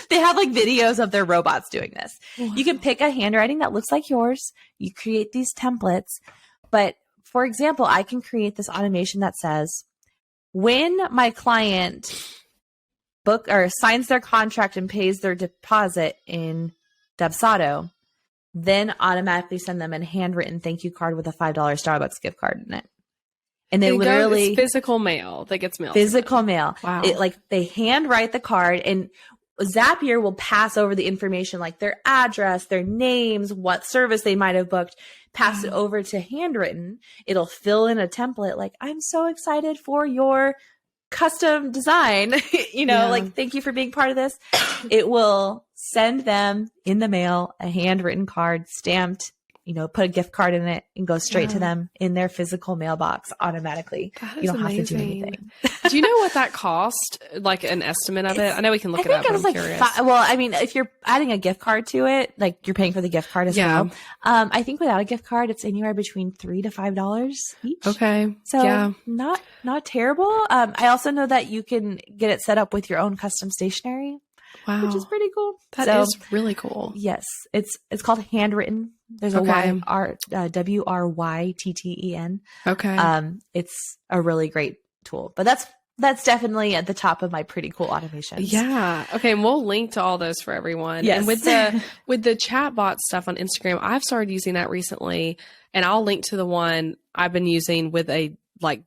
They have like videos of their robots doing this. Wow. You can pick a handwriting that looks like yours. You create these templates. But for example, I can create this automation that says, when my client book or signs their contract and pays their deposit in Dubsado, then automatically send them a handwritten thank you card with a $5 Starbucks gift card in it. And they literally it's physical mail that gets mailed. Physical mail. Wow. It, like they handwrite the card, and Zapier will pass over the information like their address, their names, what service they might have booked, pass it over to handwritten. It'll fill in a template like, I'm so excited for your custom design, like, thank you for being part of this. It will send them in the mail a handwritten card stamped, put a gift card in it and go straight to them in their physical mailbox automatically. You don't have to do anything. Do you know what that cost? Like an estimate of it? I know we can look it up, but I'm curious. If you're adding a gift card to it, like you're paying for the gift card as well. I think without a gift card, it's anywhere between $3 to $5 each. Okay. So not terrible. I also know that you can get it set up with your own custom stationery. Wow. Which is pretty cool. That is really cool. Yes. It's called Handwritten. There's a WRYTTEN. Okay. It's a really great tool, but that's definitely at the top of my pretty cool automations. Yeah. Okay. And we'll link to all those for everyone. Yes. And with the chatbot stuff on Instagram, I've started using that recently, and I'll link to the one I've been using with a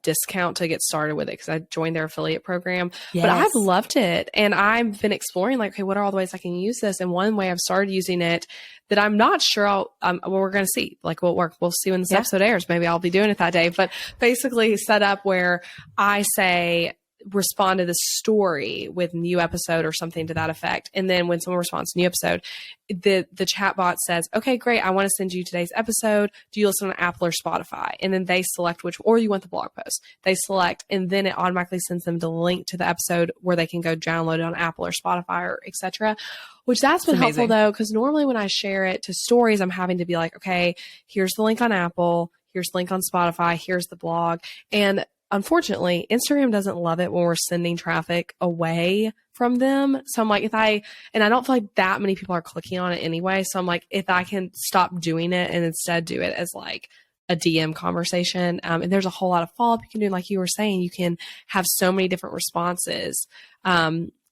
discount to get started with it because I joined their affiliate program. Yes. But I've loved it, and I've been exploring okay, what are all the ways I can use this? And one way I've started using it that I'm not sure we're going to see will work. We'll see when this episode airs. Maybe I'll be doing it that day. But basically, set up where I say, respond to the story with new episode or something to that effect. And then when someone responds to new episode, the chatbot says, okay, great. I want to send you today's episode. Do you listen on Apple or Spotify? And then they select or you want the blog post. They select, and then it automatically sends them the link to the episode where they can go download it on Apple or Spotify or etc. Which that's been helpful though, because normally when I share it to stories, I'm having to be like, okay, here's the link on Apple. Here's the link on Spotify. Here's the blog. And unfortunately, Instagram doesn't love it when we're sending traffic away from them. So I'm like, I don't feel like that many people are clicking on it anyway. So I'm like, if I can stop doing it and instead do it as like a DM conversation. And there's a whole lot of follow-up you can do. Like you were saying, you can have so many different responses.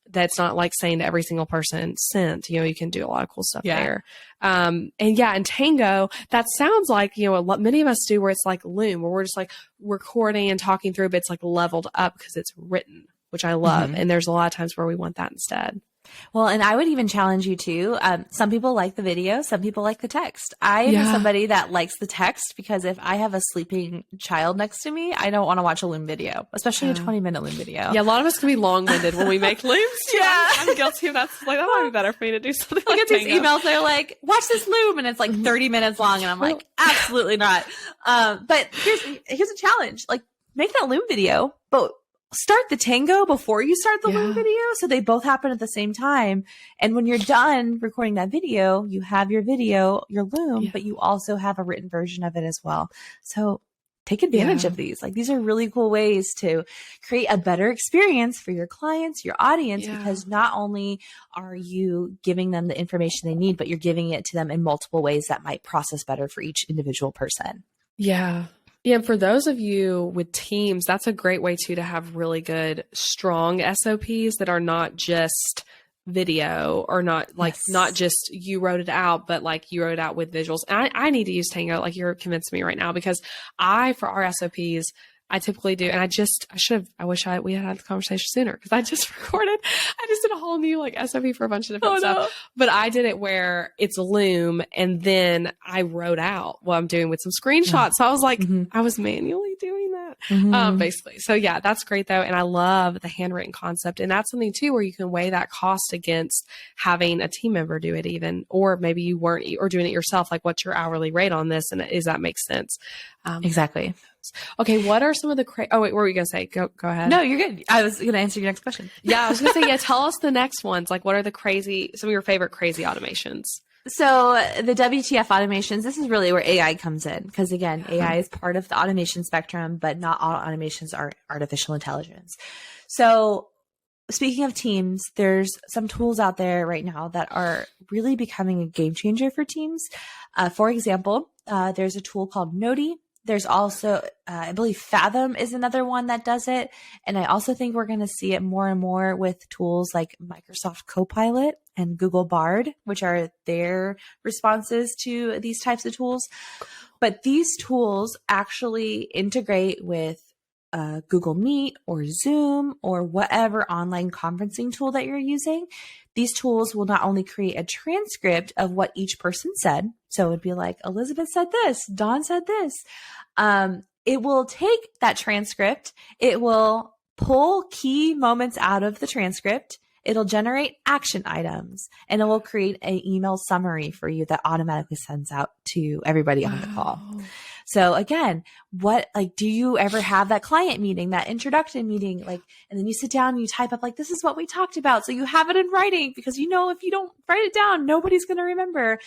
That's not like saying to every single person sent, you can do a lot of cool stuff there. And Tango, that sounds like, many of us do where it's like Loom, where we're just like recording and talking through, but it's like leveled up because it's written, which I love. And there's a lot of times where we want that instead. Well, and I would even challenge you too. Some people like the video. Some people like the text. I am somebody that likes the text because if I have a sleeping child next to me, I don't want to watch a Loom video, especially a 20-minute Loom video. Yeah, a lot of us can be long-winded when we make Looms. I'm guilty of that. Like, that might be better for me to do something I like get these emails. They're like, watch this Loom. And it's like 30 minutes long. And I'm like, absolutely not. But here's a challenge. Like, make that Loom video, but start the Tango before you start the Loom video. So they both happen at the same time. And when you're done recording that video, you have your video, your Loom, but you also have a written version of it as well. So take advantage of these. Like, these are really cool ways to create a better experience for your clients, your audience, because not only are you giving them the information they need, but you're giving it to them in multiple ways that might process better for each individual person. Yeah. Yeah, for those of you with teams, that's a great way too to have really good, strong SOPs that are not just video or not not just you wrote it out, but like you wrote it out with visuals. And I need to use Tango, like you're convincing me right now, because for our SOPs, I typically do. And I wish we had had the conversation sooner because I just did a whole new SOP for a bunch of different stuff. But I did it where it's Loom and then I wrote out what I'm doing with some screenshots. So I was like, I was manually doing that basically. So yeah, that's great though. And I love the handwritten concept. And that's something too, where you can weigh that cost against having a team member do it even, or maybe you weren't, or doing it yourself. Like, what's your hourly rate on this? And does that make sense? Exactly. Okay, what are some of the oh wait, what were you gonna say? Go ahead. No, you're good. I was gonna answer your next question. Yeah, I was gonna say, tell us the next ones. Like, what are some of your favorite crazy automations? So the WTF automations, this is really where AI comes in because again, AI is part of the automation spectrum, but not all automations are artificial intelligence. So speaking of teams, there's some tools out there right now that are really becoming a game changer for teams. For example, there's a tool called Noti. There's also, I believe Fathom is another one that does it. And I also think we're going to see it more and more with tools like Microsoft Copilot and Google Bard, which are their responses to these types of tools. But these tools actually integrate with Google Meet or Zoom or whatever online conferencing tool that you're using. These tools will not only create a transcript of what each person said. So it would be like, Elizabeth said this, Dawn said this. It will take that transcript. It will pull key moments out of the transcript. It'll generate action items and it will create an email summary for you that automatically sends out to everybody on the call. So again, do you ever have that client meeting, that introduction meeting, and then you sit down and you type up this is what we talked about. So you have it in writing because if you don't write it down, nobody's going to remember.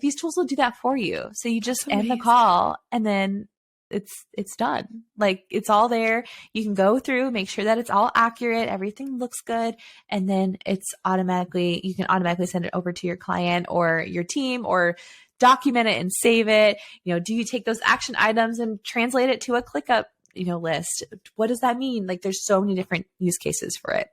These tools will do that for you. So you just end the call and then it's done. It's all there. You can go through, make sure that it's all accurate. Everything looks good. And then you can automatically send it over to your client or your team or document it and save it. Do you take those action items and translate it to a ClickUp, list? What does that mean? There's so many different use cases for it.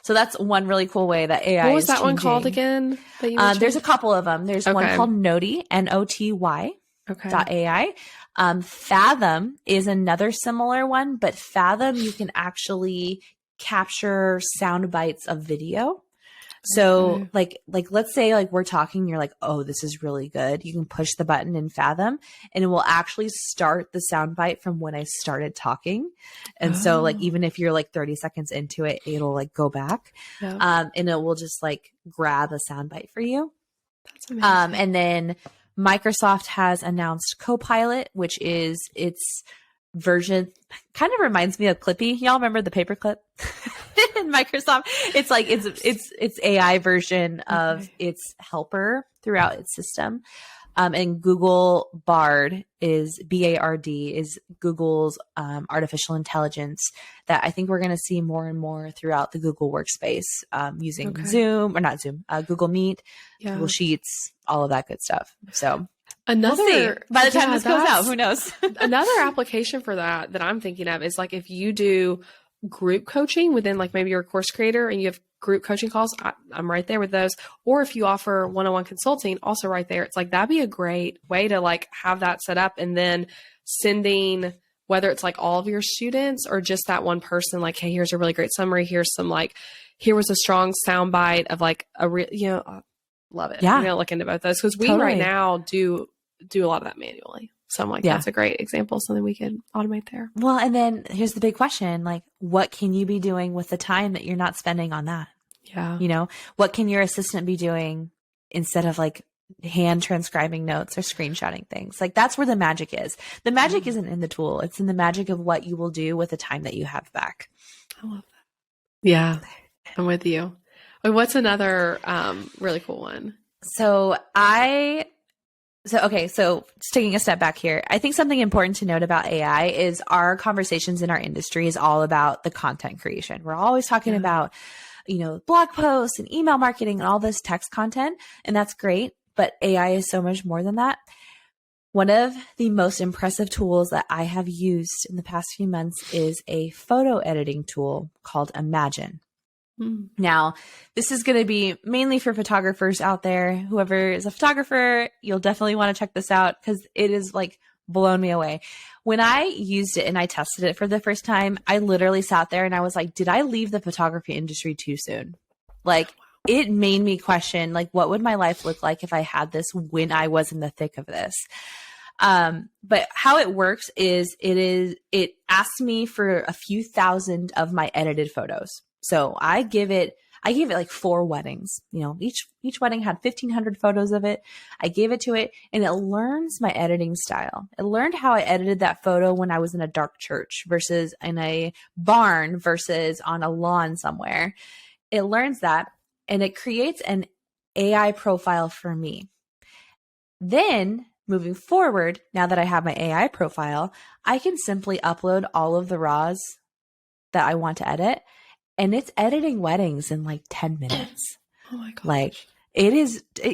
So that's one really cool way that AI is What was that changing. one called again? That you there's a couple of them. There's one called Noti, Noty. .ai. Fathom is another similar one, but Fathom, you can actually capture sound bites of video. So let's say we're talking, you're like, oh, this is really good. You can push the button in Fathom and it will actually start the soundbite from when I started talking. And so even if you're 30 seconds into it, it'll go back. And it will just grab a soundbite for you. That's amazing. And then Microsoft has announced Copilot, which is its version, kind of reminds me of Clippy. Y'all remember the paperclip? In Microsoft, it's AI version of its helper throughout its system. And Google Bard is BARD is Google's artificial intelligence that I think we're going to see more and more throughout the Google workspace using Google Meet, Google Sheets, all of that good stuff. So we'll see. By the time this goes out, who knows? Another application for that I'm thinking of is if you do group coaching within maybe your course creator and you have group coaching calls, I'm right there with those. Or if you offer one-on-one consulting, also right there. It's that'd be a great way to have that set up and then sending, whether it's all of your students or just that one person, hey, here's a really great summary. Here's some here was a strong soundbite of a real, love it. Yeah. I'm going to look into both those because we right now do a lot of that manually. So I'm that's a great example, something we could automate there. Well, and then here's the big question, what can you be doing with the time that you're not spending on that? Yeah. What can your assistant be doing instead of hand transcribing notes or screenshotting things? That's where the magic is. The magic isn't in the tool. It's in the magic of what you will do with the time that you have back. I love that. Yeah, I'm with you. What's another really cool one? So just taking a step back here, I think something important to note about AI is our conversations in our industry is all about the content creation. We're always talking about, blog posts and email marketing and all this text content, and that's great, but AI is so much more than that. One of the most impressive tools that I have used in the past few months is a photo editing tool called Imagine. Now, this is going to be mainly for photographers out there. Whoever is a photographer, you'll definitely want to check this out because it is blown me away. When I used it and I tested it for the first time, I literally sat there and I was like, did I leave the photography industry too soon? It made me question, what would my life look like if I had this when I was in the thick of this? But how it works is it asks me for a few thousand of my edited photos. So I gave it 4 weddings, each wedding had 1,500 photos of it. I gave it to it and it learns my editing style. It learned how I edited that photo when I was in a dark church versus in a barn versus on a lawn somewhere. It learns that and it creates an AI profile for me. Then moving forward, now that I have my AI profile, I can simply upload all of the raws that I want to edit, and it's editing weddings in like 10 minutes. Oh my gosh. Like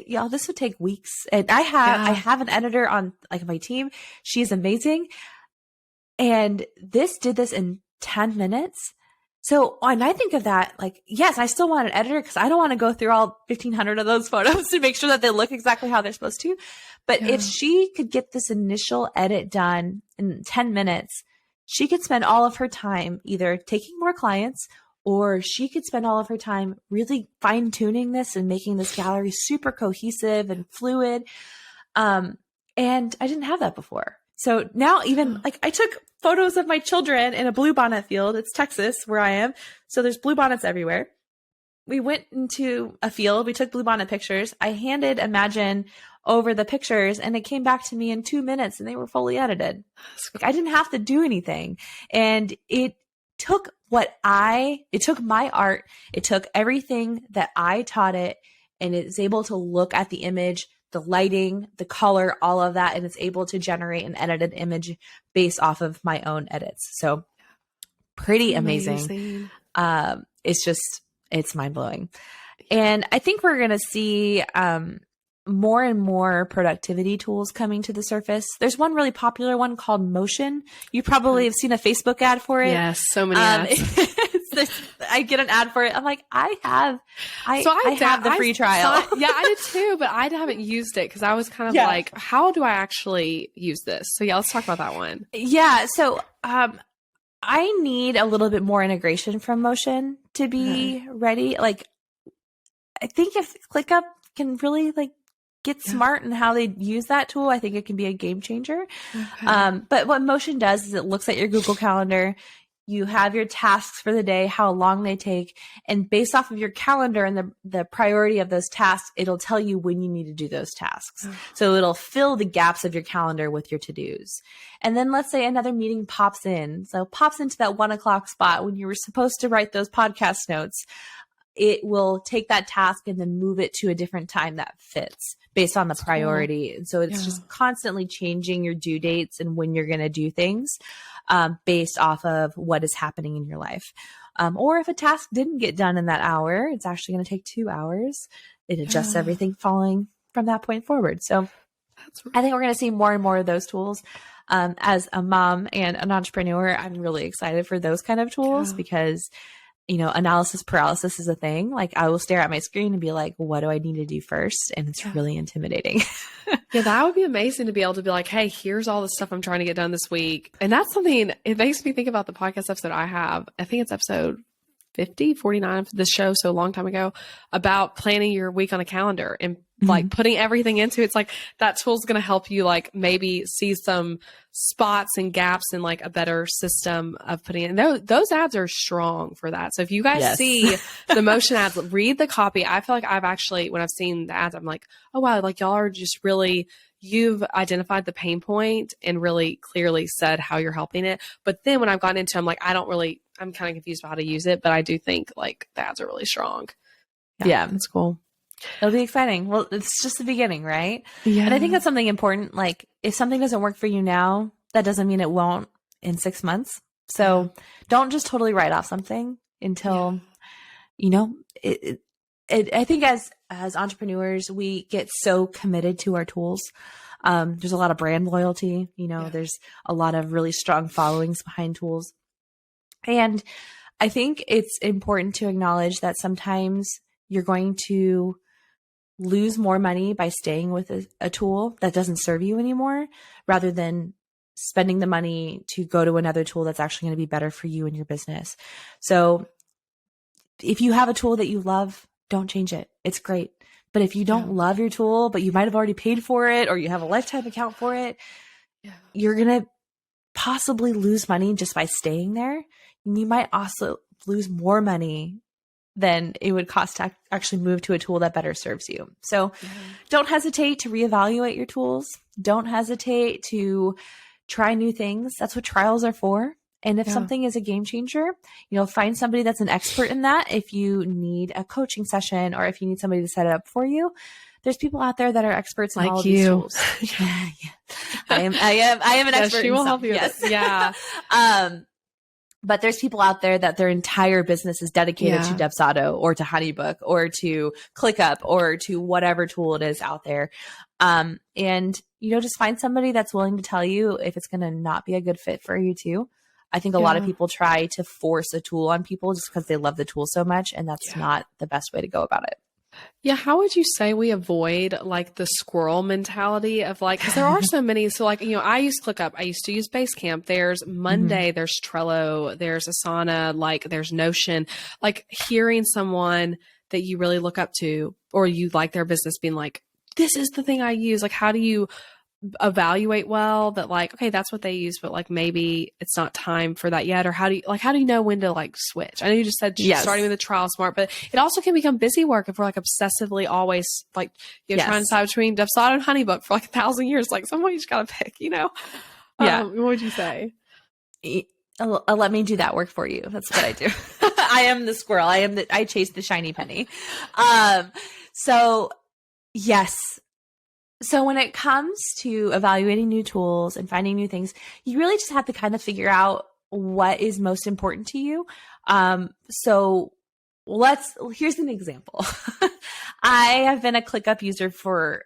y'all, this would take weeks. And I have an editor on like my team. She's amazing. And this did this in 10 minutes. So when I think of that, like, yes, I still want an editor because I don't want to go through all 1,500 of those photos to make sure that they look exactly how they're supposed to. But if she could get this initial edit done in 10 minutes, she could spend all of her time either taking more clients, or she could spend all of her time really fine tuning this and making this gallery super cohesive and fluid. And I didn't have that before. So now even like I took photos of my children in a bluebonnet field. It's Texas where I am. So there's bluebonnets everywhere. We went into a field. We took bluebonnet pictures. I handed Imagine over the pictures and it came back to me in 2 minutes and they were fully edited. Like I didn't have to do anything. And it took my art. It took everything that I taught it, and it's able to look at the image, the lighting, the color, all of that, and it's able to generate an edited image based off of my own edits. So pretty amazing. It's mind-blowing. And I think we're going to see more and more productivity tools coming to the surface. There's one really popular one called Motion. You probably have seen a Facebook ad for it. Yes, so many ads. I get an ad for it. I'm like, I have the free trial. Yeah, I did too, but I haven't used it because I was kind of like, how do I actually use this? So yeah, let's talk about that one. Yeah. So I need a little bit more integration from Motion to be ready. Like, I think if ClickUp can really like get smart in how they use that tool, I think it can be a game changer. Okay. But what Motion does is it looks at your Google Calendar. You have your tasks for the day, how long they take, and based off of your calendar and the priority of those tasks, it'll tell you when you need to do those tasks. So it'll fill the gaps of your calendar with your to-dos. And then let's say another meeting pops in. So it pops into that 1:00 spot when you were supposed to write those podcast notes. It will take that task and then move it to a different time that fits based on the priority. Cool. And so it's just constantly changing your due dates and when you're going to do things based off of what is happening in your life. Or if a task didn't get done in that hour, it's actually going to take 2 hours. It adjusts everything following from that point forward. So I think we're going to see more and more of those tools. As a mom and an entrepreneur, I'm really excited for those kind of tools because analysis paralysis is a thing. Like I will stare at my screen and be like, what do I need to do first? And it's really intimidating. Yeah, that would be amazing to be able to be like, hey, here's all the stuff I'm trying to get done this week. And that's something, it makes me think about the podcast episode I have. I think it's episode 49 of the show, so a long time ago, about planning your week on a calendar and like putting everything into it. It's like that tool's going to help you like maybe see some spots and gaps in like a better system of putting in. Those ads are strong for that. So if you guys see the Motion ads, read the copy. I feel like I've actually, when I've seen the ads, I'm like, oh wow, like y'all are just really, you've identified the pain point and really clearly said how you're helping it. But then when I've gotten into, I'm like, I'm kind of confused about how to use it, but I do think like the ads are really strong. Yeah, that's cool. It'll be exciting. Well, it's just the beginning, right? Yeah. And I think that's something important. Like if something doesn't work for you now, that doesn't mean it won't in 6 months. So don't just totally write off something until, I think as entrepreneurs, we get so committed to our tools. There's a lot of brand loyalty, there's a lot of really strong followings behind tools. And I think it's important to acknowledge that sometimes you're going to lose more money by staying with a tool that doesn't serve you anymore, rather than spending the money to go to another tool that's actually going to be better for you and your business. So if you have a tool that you love, don't change it. It's great. But if you don't love your tool, but you might have already paid for it or you have a lifetime account for it, you're going to possibly lose money just by staying there. And you might also lose more money than it would cost to actually move to a tool that better serves you. So don't hesitate to reevaluate your tools. Don't hesitate to try new things. That's what trials are for. And if something is a game changer, find somebody that's an expert in that. If you need a coaching session or if you need somebody to set it up for you, there's people out there that are experts in all of these tools. Yeah. I am an expert. She will help you with it. Yeah. But there's people out there that their entire business is dedicated to Dubsado or to HoneyBook or to ClickUp or to whatever tool it is out there. And just find somebody that's willing to tell you if it's going to not be a good fit for you too. I think a lot of people try to force a tool on people just because they love the tool so much, and that's not the best way to go about it. Yeah. How would you say we avoid like the squirrel mentality of like, because there are so many. So like, I use ClickUp. I used to use Basecamp. There's Monday, there's Trello, there's Asana, like there's Notion. Like hearing someone that you really look up to or you like their business being like, this is the thing I use. Like, how do you evaluate well that like, okay, that's what they use, but like maybe it's not time for that yet? Or how do you know when to like switch? I know you just said starting with a trial smart, but it also can become busy work if we're like obsessively always like trying to decide between Dubsado and HoneyBook for like 1,000 years. Like someone you just gotta pick, what would you say? Let me do that work for you. That's what I do. I am the squirrel. I chase the shiny penny. So yes. So when it comes to evaluating new tools and finding new things, you really just have to kind of figure out what is most important to you. So here's an example. I have been a ClickUp user for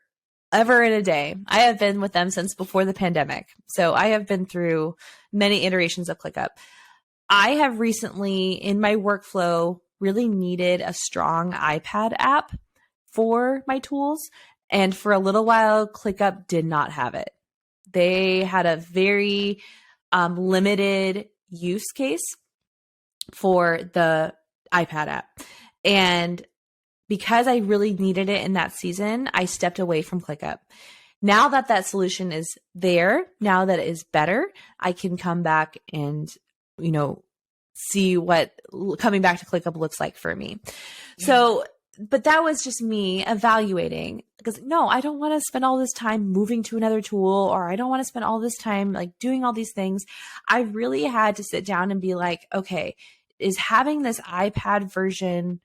ever and a day. I have been with them since before the pandemic. So I have been through many iterations of ClickUp. I have recently in my workflow really needed a strong iPad app for my tools. And for a little while, ClickUp did not have it. They had a very limited use case for the iPad app. And because I really needed it in that season, I stepped away from ClickUp. Now that solution is there, now that it is better, I can come back and, see what coming back to ClickUp looks like for me. Yeah. So, but that was just me evaluating because no, I don't want to spend all this time moving to another tool, or I don't want to spend all this time like doing all these things. I really had to sit down and be like, okay, is having this iPad version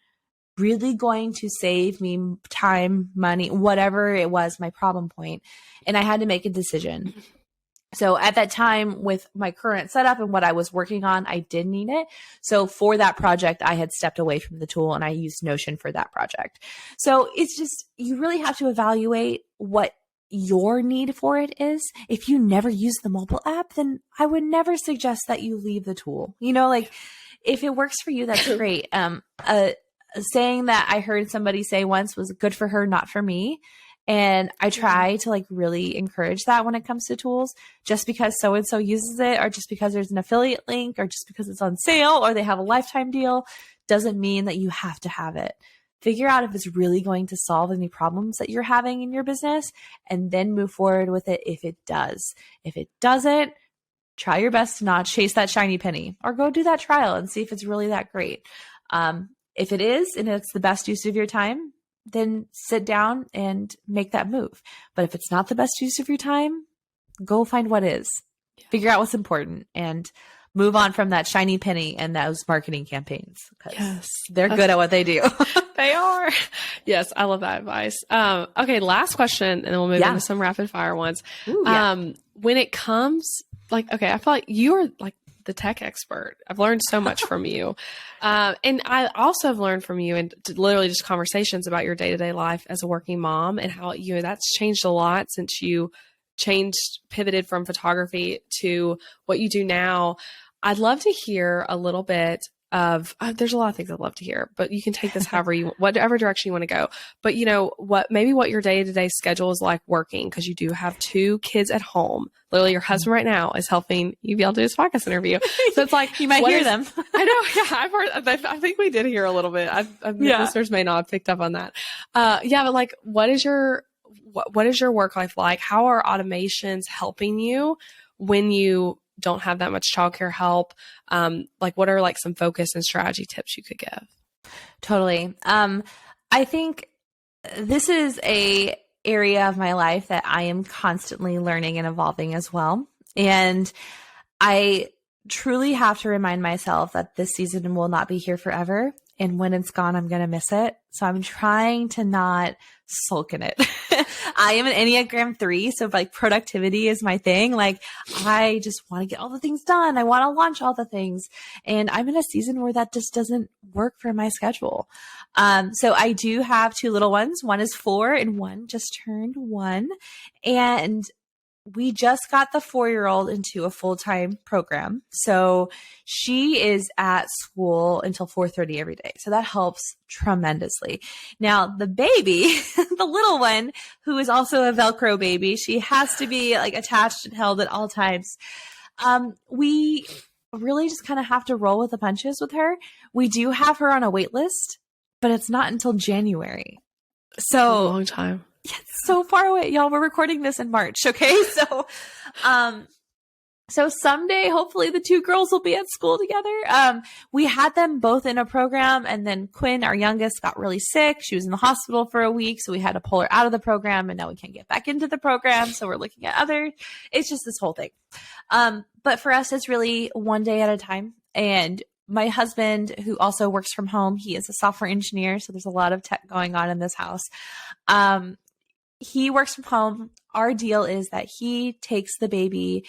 really going to save me time, money, whatever it was, my problem point? And I had to make a decision. So at that time with my current setup and what I was working on, I did need it. So for that project, I had stepped away from the tool and I used Notion for that project. So it's just, you really have to evaluate what your need for it is. If you never use the mobile app, then I would never suggest that you leave the tool. Like if it works for you, that's great. A saying that I heard somebody say once was good for her, not for me. And I try to like really encourage that when it comes to tools. Just because so-and-so uses it, or just because there's an affiliate link, or just because it's on sale, or they have a lifetime deal, doesn't mean that you have to have it. Figure out if it's really going to solve any problems that you're having in your business, and then move forward with it if it does. If it doesn't, try your best to not chase that shiny penny, or go do that trial and see if it's really that great. If it is, and it's the best use of your time, then sit down and make that move. But if it's not the best use of your time, go find what is. Figure out what's important and move on from that shiny penny and those marketing campaigns. Yes, they're good at what they do. They are. Yes, I love that advice. Okay, last question, and then we'll move into some rapid fire ones. Ooh, when it comes, I feel like you're like the tech expert. I've learned so much from you. And I also have learned from you and literally just conversations about your day-to-day life as a working mom and how, that's changed a lot since you pivoted from photography to what you do now. I'd love to hear a little bit of, there's a lot of things I'd love to hear, but you can take this whatever direction you want to go. But what your day-to-day schedule is like working, because you do have 2 kids at home. Literally your husband right now is helping you be able to do this podcast interview. So it's like, you might hear them. I know. Yeah. I've heard, I think we did hear a little bit. Listeners may not have picked up on that. But like, what is your work life like? How are automations helping you when you don't have that much childcare help? What are like some focus and strategy tips you could give? Totally. I think this is a area of my life that I am constantly learning and evolving as well. And I truly have to remind myself that this season will not be here forever. And when it's gone, I'm going to miss it. So I'm trying to not sulk in it. I am an Enneagram 3. So like productivity is my thing. Like I just want to get all the things done. I want to launch all the things. And I'm in a season where that just doesn't work for my schedule. So I do have 2 little ones. One is 4 and one just turned 1. And we just got the 4-year-old into a full-time program. So she is at school until 4:30 every day. So that helps tremendously. Now the baby, the little one, who is also a Velcro baby, she has to be like attached and held at all times. We really just kind of have to roll with the punches with her. We do have her on a wait list, but it's not until January. So a long time. Yeah, it's so far away, y'all. We're recording this in March. Okay. So someday, hopefully the 2 girls will be at school together. We had them both in a program, and then Quinn, our youngest, got really sick. She was in the hospital for a week. So we had to pull her out of the program, and now we can't get back into the program. So we're looking at it's just this whole thing. But for us, it's really one day at a time. And my husband, who also works from home, he is a software engineer. So there's a lot of tech going on in this house. He works from home. Our deal is that he takes the baby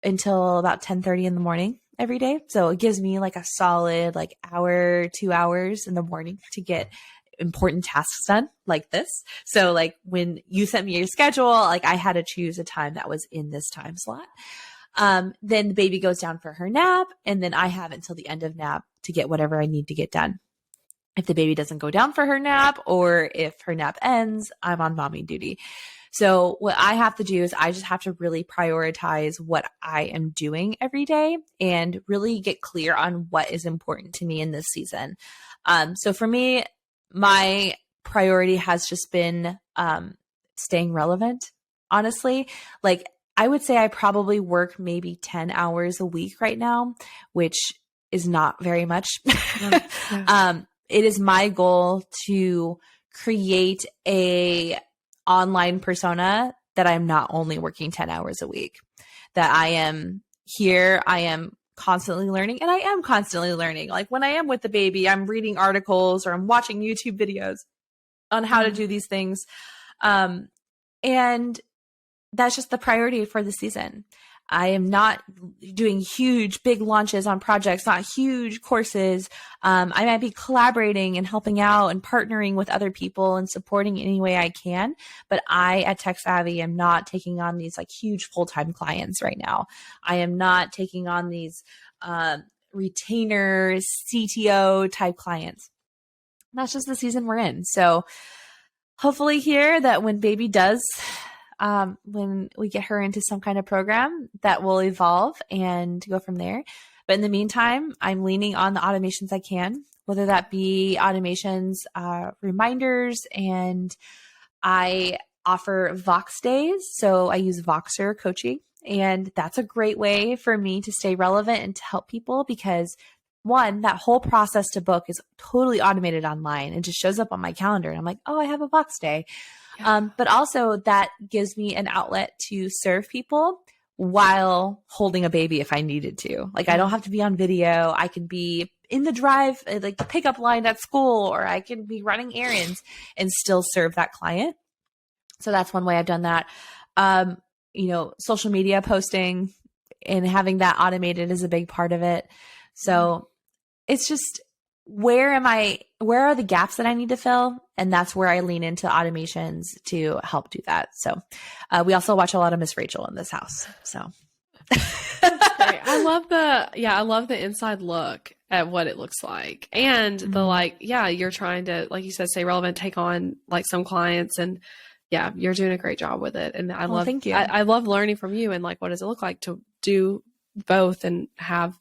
until about 10:30 in the morning every day. So it gives me like a solid like hour, 2 hours in the morning to get important tasks done like this. So like when you sent me your schedule, like I had to choose a time that was in this time slot. Then the baby goes down for her nap, and then I have until the end of nap to get whatever I need to get done. If the baby doesn't go down for her nap, or if her nap ends, I'm on mommy duty. So what I have to do is I just have to really prioritize what I am doing every day and really get clear on what is important to me in this season. So for me, my priority has just been staying relevant, honestly. Like I would say I probably work maybe 10 hours a week right now, which is not very much. Yeah. It is my goal to create a online persona that I'm not only working 10 hours a week, that I am here, I am constantly learning, and I am constantly learning. Like when I am with the baby, I'm reading articles or I'm watching YouTube videos on how to do these things. And that's just the priority for the season. I am not doing huge, big launches on projects, not huge courses. I might be collaborating and helping out and partnering with other people and supporting any way I can. But I, at Tech Savvy, am not taking on these like huge full-time clients right now. I am not taking on these retainers, CTO type clients. That's just the season we're in. So hopefully here that when baby does when we get her into some kind of program, that will evolve and go from there. But in the meantime, I'm leaning on the automations I can, whether that be automations, reminders, and I offer Vox days. So I use Voxer coaching, and that's a great way for me to stay relevant and to help people because one, that whole process to book is totally automated online and just shows up on my calendar. And I'm like, oh, I have a Vox day. But also that gives me an outlet to serve people while holding a baby if I needed to. Like I don't have to be on video. I can be in the drive, like the pickup line at school, or I can be running errands and still serve that client. So that's one way I've done that. Social media posting and having that automated is a big part of it. So it's just, where are the gaps that I need to fill? And that's where I lean into automations to help do that. So we also watch a lot of Miss Rachel in this house. So that's great. I love the inside look at what it looks like. And the you're trying to, like you said, stay relevant, take on like some clients, and yeah, you're doing a great job with it. And thank you. I love learning from you and like, what does it look like to do both and have,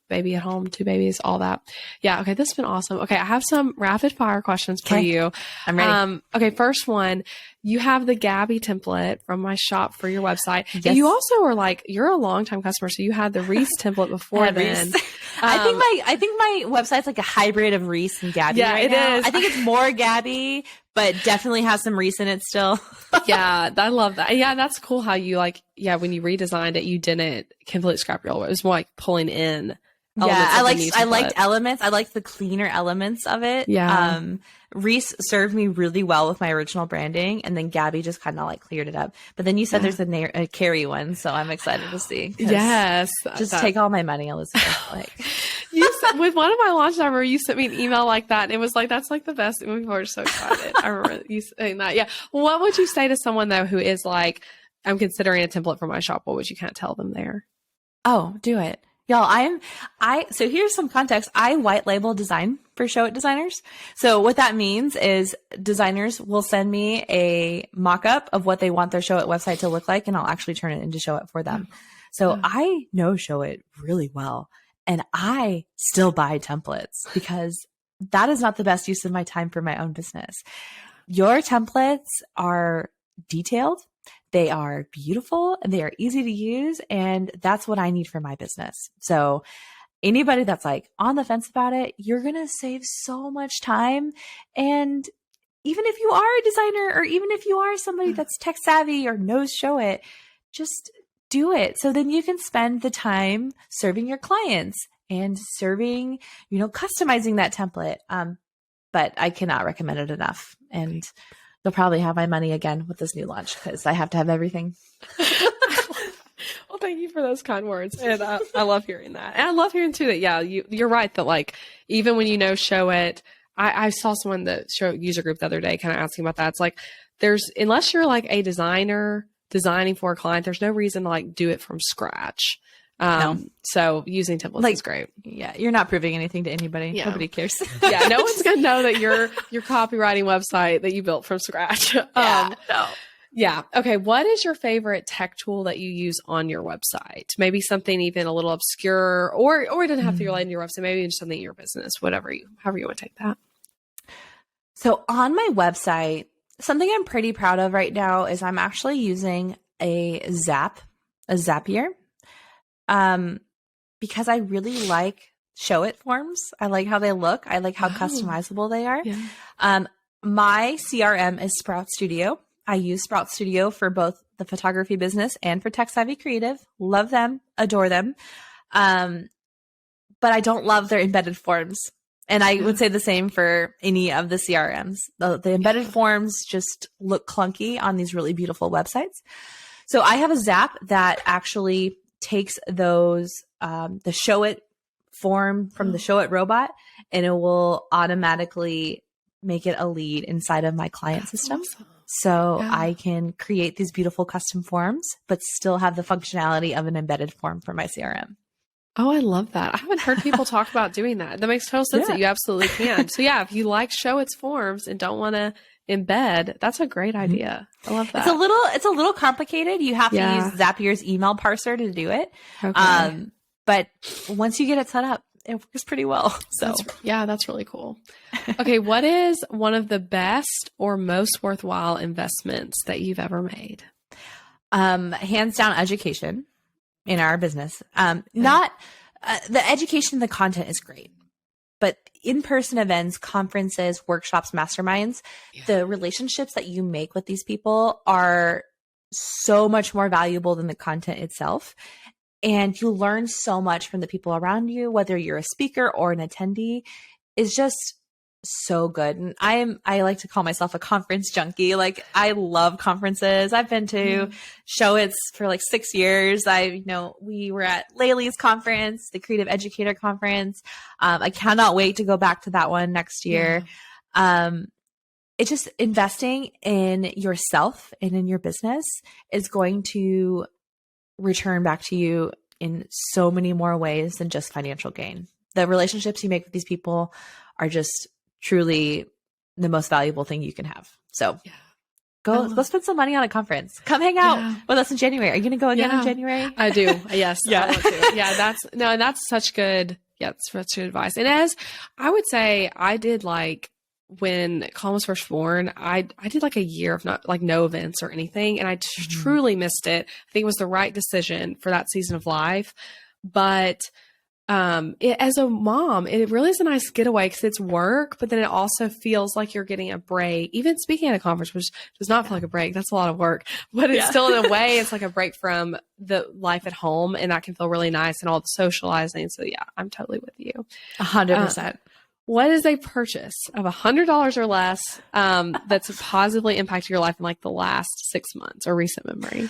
baby at home, 2 babies, all that. Yeah. Okay. This has been awesome. Okay. I have some rapid fire questions for you. I'm ready. Okay. First one, you have the Gabby template from my shop for your website. Yes. And you also were like, you're a longtime customer. So you had the Reese template before then. I think my website's like a hybrid of Reese and Gabby right now. It is. I think it's more Gabby, but definitely has some Reese in it still. Yeah, I love that. Yeah, that's cool how you when you redesigned it, you didn't completely scrap your old. It was more like pulling in elements. I liked elements. I liked the cleaner elements of it. Yeah. Reese served me really well with my original branding, and then Gabby just kind of like cleared it up. But then you said there's a Carrie one, so I'm excited to see. Yes. Just take all my money, Elizabeth. Like with one of my launches, I remember you sent me an email like that, and it was like, that's like the best. And we were so excited. I remember you saying that. Yeah. What would you say to someone though who is like, I'm considering a template for my shop? What would you kind of tell them there? Oh, do it. Y'all, so here's some context. I white label design for Show It designers. So what that means is designers will send me a mock-up of what they want their Show It website to look like, and I'll actually turn it into Show It for them. So I know Show It really well, and I still buy templates because that is not the best use of my time for my own business. Your templates are detailed. They are beautiful and they are easy to use. And that's what I need for my business. So anybody that's like on the fence about it, you're going to save so much time. And even if you are a designer, or even if you are somebody that's tech savvy or knows Show It, just do it. So then you can spend the time serving your clients and serving, customizing that template. But I cannot recommend it enough. And you'll probably have my money again with this new launch because I have to have everything. Well, thank you for those kind words. And I love hearing that. And I love hearing too that, you're right that like, even when Show It, I saw someone that Show It user group the other day kind of asking about that. It's like, unless you're like a designer designing for a client, there's no reason to like do it from scratch. No. So using templates is great. Yeah. You're not proving anything to anybody. Yeah. Nobody cares. Yeah. No one's going to know that your copywriting website that you built from scratch. No. Yeah. Okay. What is your favorite tech tool that you use on your website? Maybe something even a little obscure, or it doesn't have to be related to your website. Maybe even something in your business, however you want to take that. So on my website, something I'm pretty proud of right now is I'm actually using a Zapier. Because I really like Show It forms. I like how they look. I like how customizable they are. Yeah. My CRM is Sprout Studio. I use Sprout Studio for both the photography business and for Tech Savvy Creative. Love them, adore them. But I don't love their embedded forms. And I would say the same for any of the CRMs. The embedded forms just look clunky on these really beautiful websites. So I have a Zap that actually takes those, the Show It form from the Show It robot, and it will automatically make it a lead inside of my client system. Awesome. So I can create these beautiful custom forms, but still have the functionality of an embedded form for my CRM. Oh, I love that. I haven't heard people talk about doing that. That makes total sense that you absolutely can. So if you like Show Its forms and don't want to embed, that's a great idea. I love that. It's a little complicated. You have to use Zapier's email parser to do it. Okay. But once you get it set up, it works pretty well. So that's really cool. Okay. What is one of the best or most worthwhile investments that you've ever made? Hands down, education in our business. Not the education, the content is great, but in-person events, conferences, workshops, masterminds, the relationships that you make with these people are so much more valuable than the content itself. And you learn so much from the people around you, whether you're a speaker or an attendee, is just so good. And I like to call myself a conference junkie. Like, I love conferences. I've been to Show It's for like 6 years. We were at Laylee's conference, the Creative Educator Conference. I cannot wait to go back to that one next year. It's just investing in yourself and in your business is going to return back to you in so many more ways than just financial gain. The relationships you make with these people are just truly the most valuable thing you can have. So go spend some money on a conference. Come hang out with us in January. Are you going to go again in January? I do. Yes. I want to. That's such good. Yeah, it's such good advice. And as I would say, I did when Colin was first born, I did a year of no events or anything. And I truly missed it. I think it was the right decision for that season of life. But as a mom, it really is a nice getaway because it's work, but then it also feels like you're getting a break. Even speaking at a conference, which does not feel like a break, that's a lot of work, but it's still in a way, it's like a break from the life at home, and that can feel really nice and all the socializing. So yeah, I'm totally with you. 100%. What is a purchase of $100 or less that's positively impacted your life in like the last 6 months or recent memory?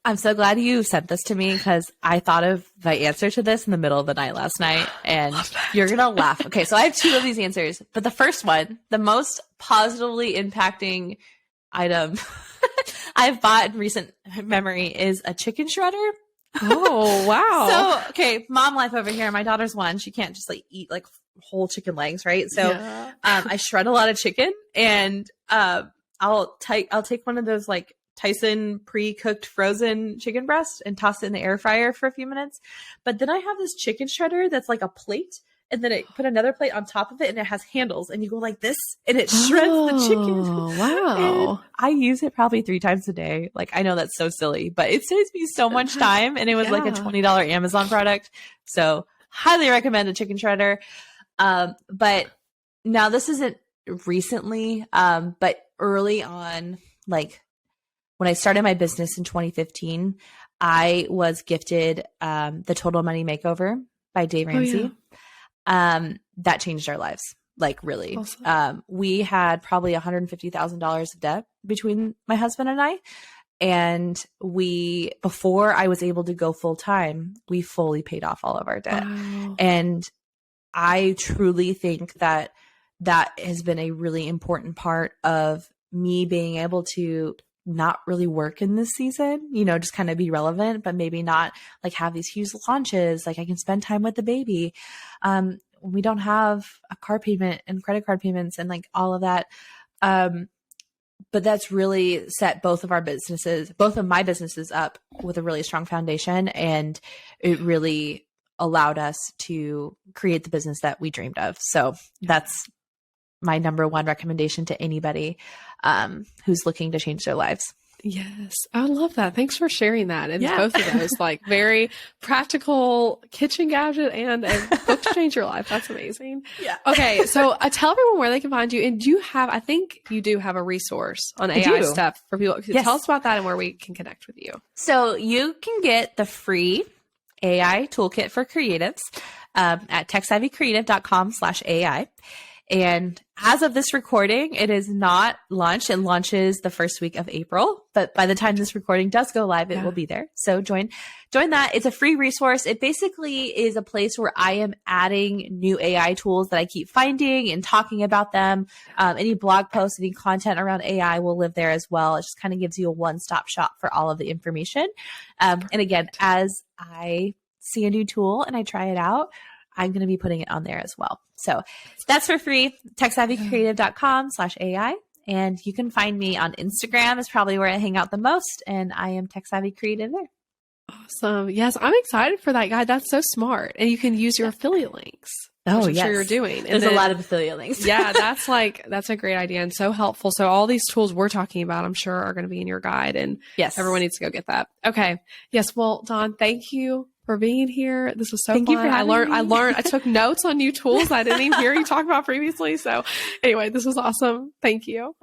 I'm so glad you sent this to me because I thought of the answer to this in the middle of the night last night, and you're going to laugh. Okay, so I have 2 of these answers, but the first one, the most positively impacting item I've bought in recent memory is a chicken shredder. Oh, wow. So, okay, mom life over here. My daughter's 1. She can't just like eat like whole chicken legs, right? So I shred a lot of chicken, and I'll take one of those like Tyson pre-cooked frozen chicken breast and toss it in the air fryer for a few minutes. But then I have this chicken shredder that's like a plate, and then it put another plate on top of it, and it has handles, and you go like this, and it shreds the chicken. Wow. And I use it probably 3 times a day. Like, I know that's so silly, but it saves me so much time, and it was like a $20 Amazon product. So highly recommend a chicken shredder. But now this isn't recently, but early on, like when I started my business in 2015, I was gifted the Total Money Makeover by Dave Ramsey. That changed our lives, like really. Awesome. We had probably $150,000 of debt between my husband and I. And before I was able to go full time, we fully paid off all of our debt. Wow. And I truly think that has been a really important part of me being able to not really work in this season, just kind of be relevant, but maybe not like have these huge launches. Like I can spend time with the baby. We don't have a car payment and credit card payments and like all of that. But that's really set both of my businesses up with a really strong foundation. And it really allowed us to create the business that we dreamed of. So that's my number one recommendation to anybody who's looking to change their lives. Yes. I love that. Thanks for sharing that. And both of those, like very practical kitchen gadget and a book to change your life. That's amazing. Yeah. Okay. So tell everyone where they can find you. And I think you do have a resource on AI stuff for people. Yes. Tell us about that and where we can connect with you. So you can get the free AI toolkit for creatives at techsavvycreative.com/AI. And as of this recording, it is not launched. It launches the first week of April, but by the time this recording does go live, it will be there. So join that. It's a free resource. It basically is a place where I am adding new AI tools that I keep finding and talking about them. Any blog posts, any content around AI will live there as well. It just kind of gives you a one-stop shop for all of the information. And again, as I see a new tool and I try it out, I'm going to be putting it on there as well. So that's for free, techsavvycreative.com/AI. And you can find me on Instagram is probably where I hang out the most. And I am TechSavvyCreative there. Awesome. Yes, I'm excited for that, guy. That's so smart. And you can use your affiliate links. Oh, I'm sure you're doing. There's a lot of affiliate links. Yeah, that's a great idea and so helpful. So all these tools we're talking about, I'm sure are going to be in your guide, and everyone needs to go get that. Okay. Yes. Well, Dawn, thank you for being here. This was so fun. I learned, I took notes on new tools I didn't even hear you talk about previously. So anyway, this was awesome. Thank you.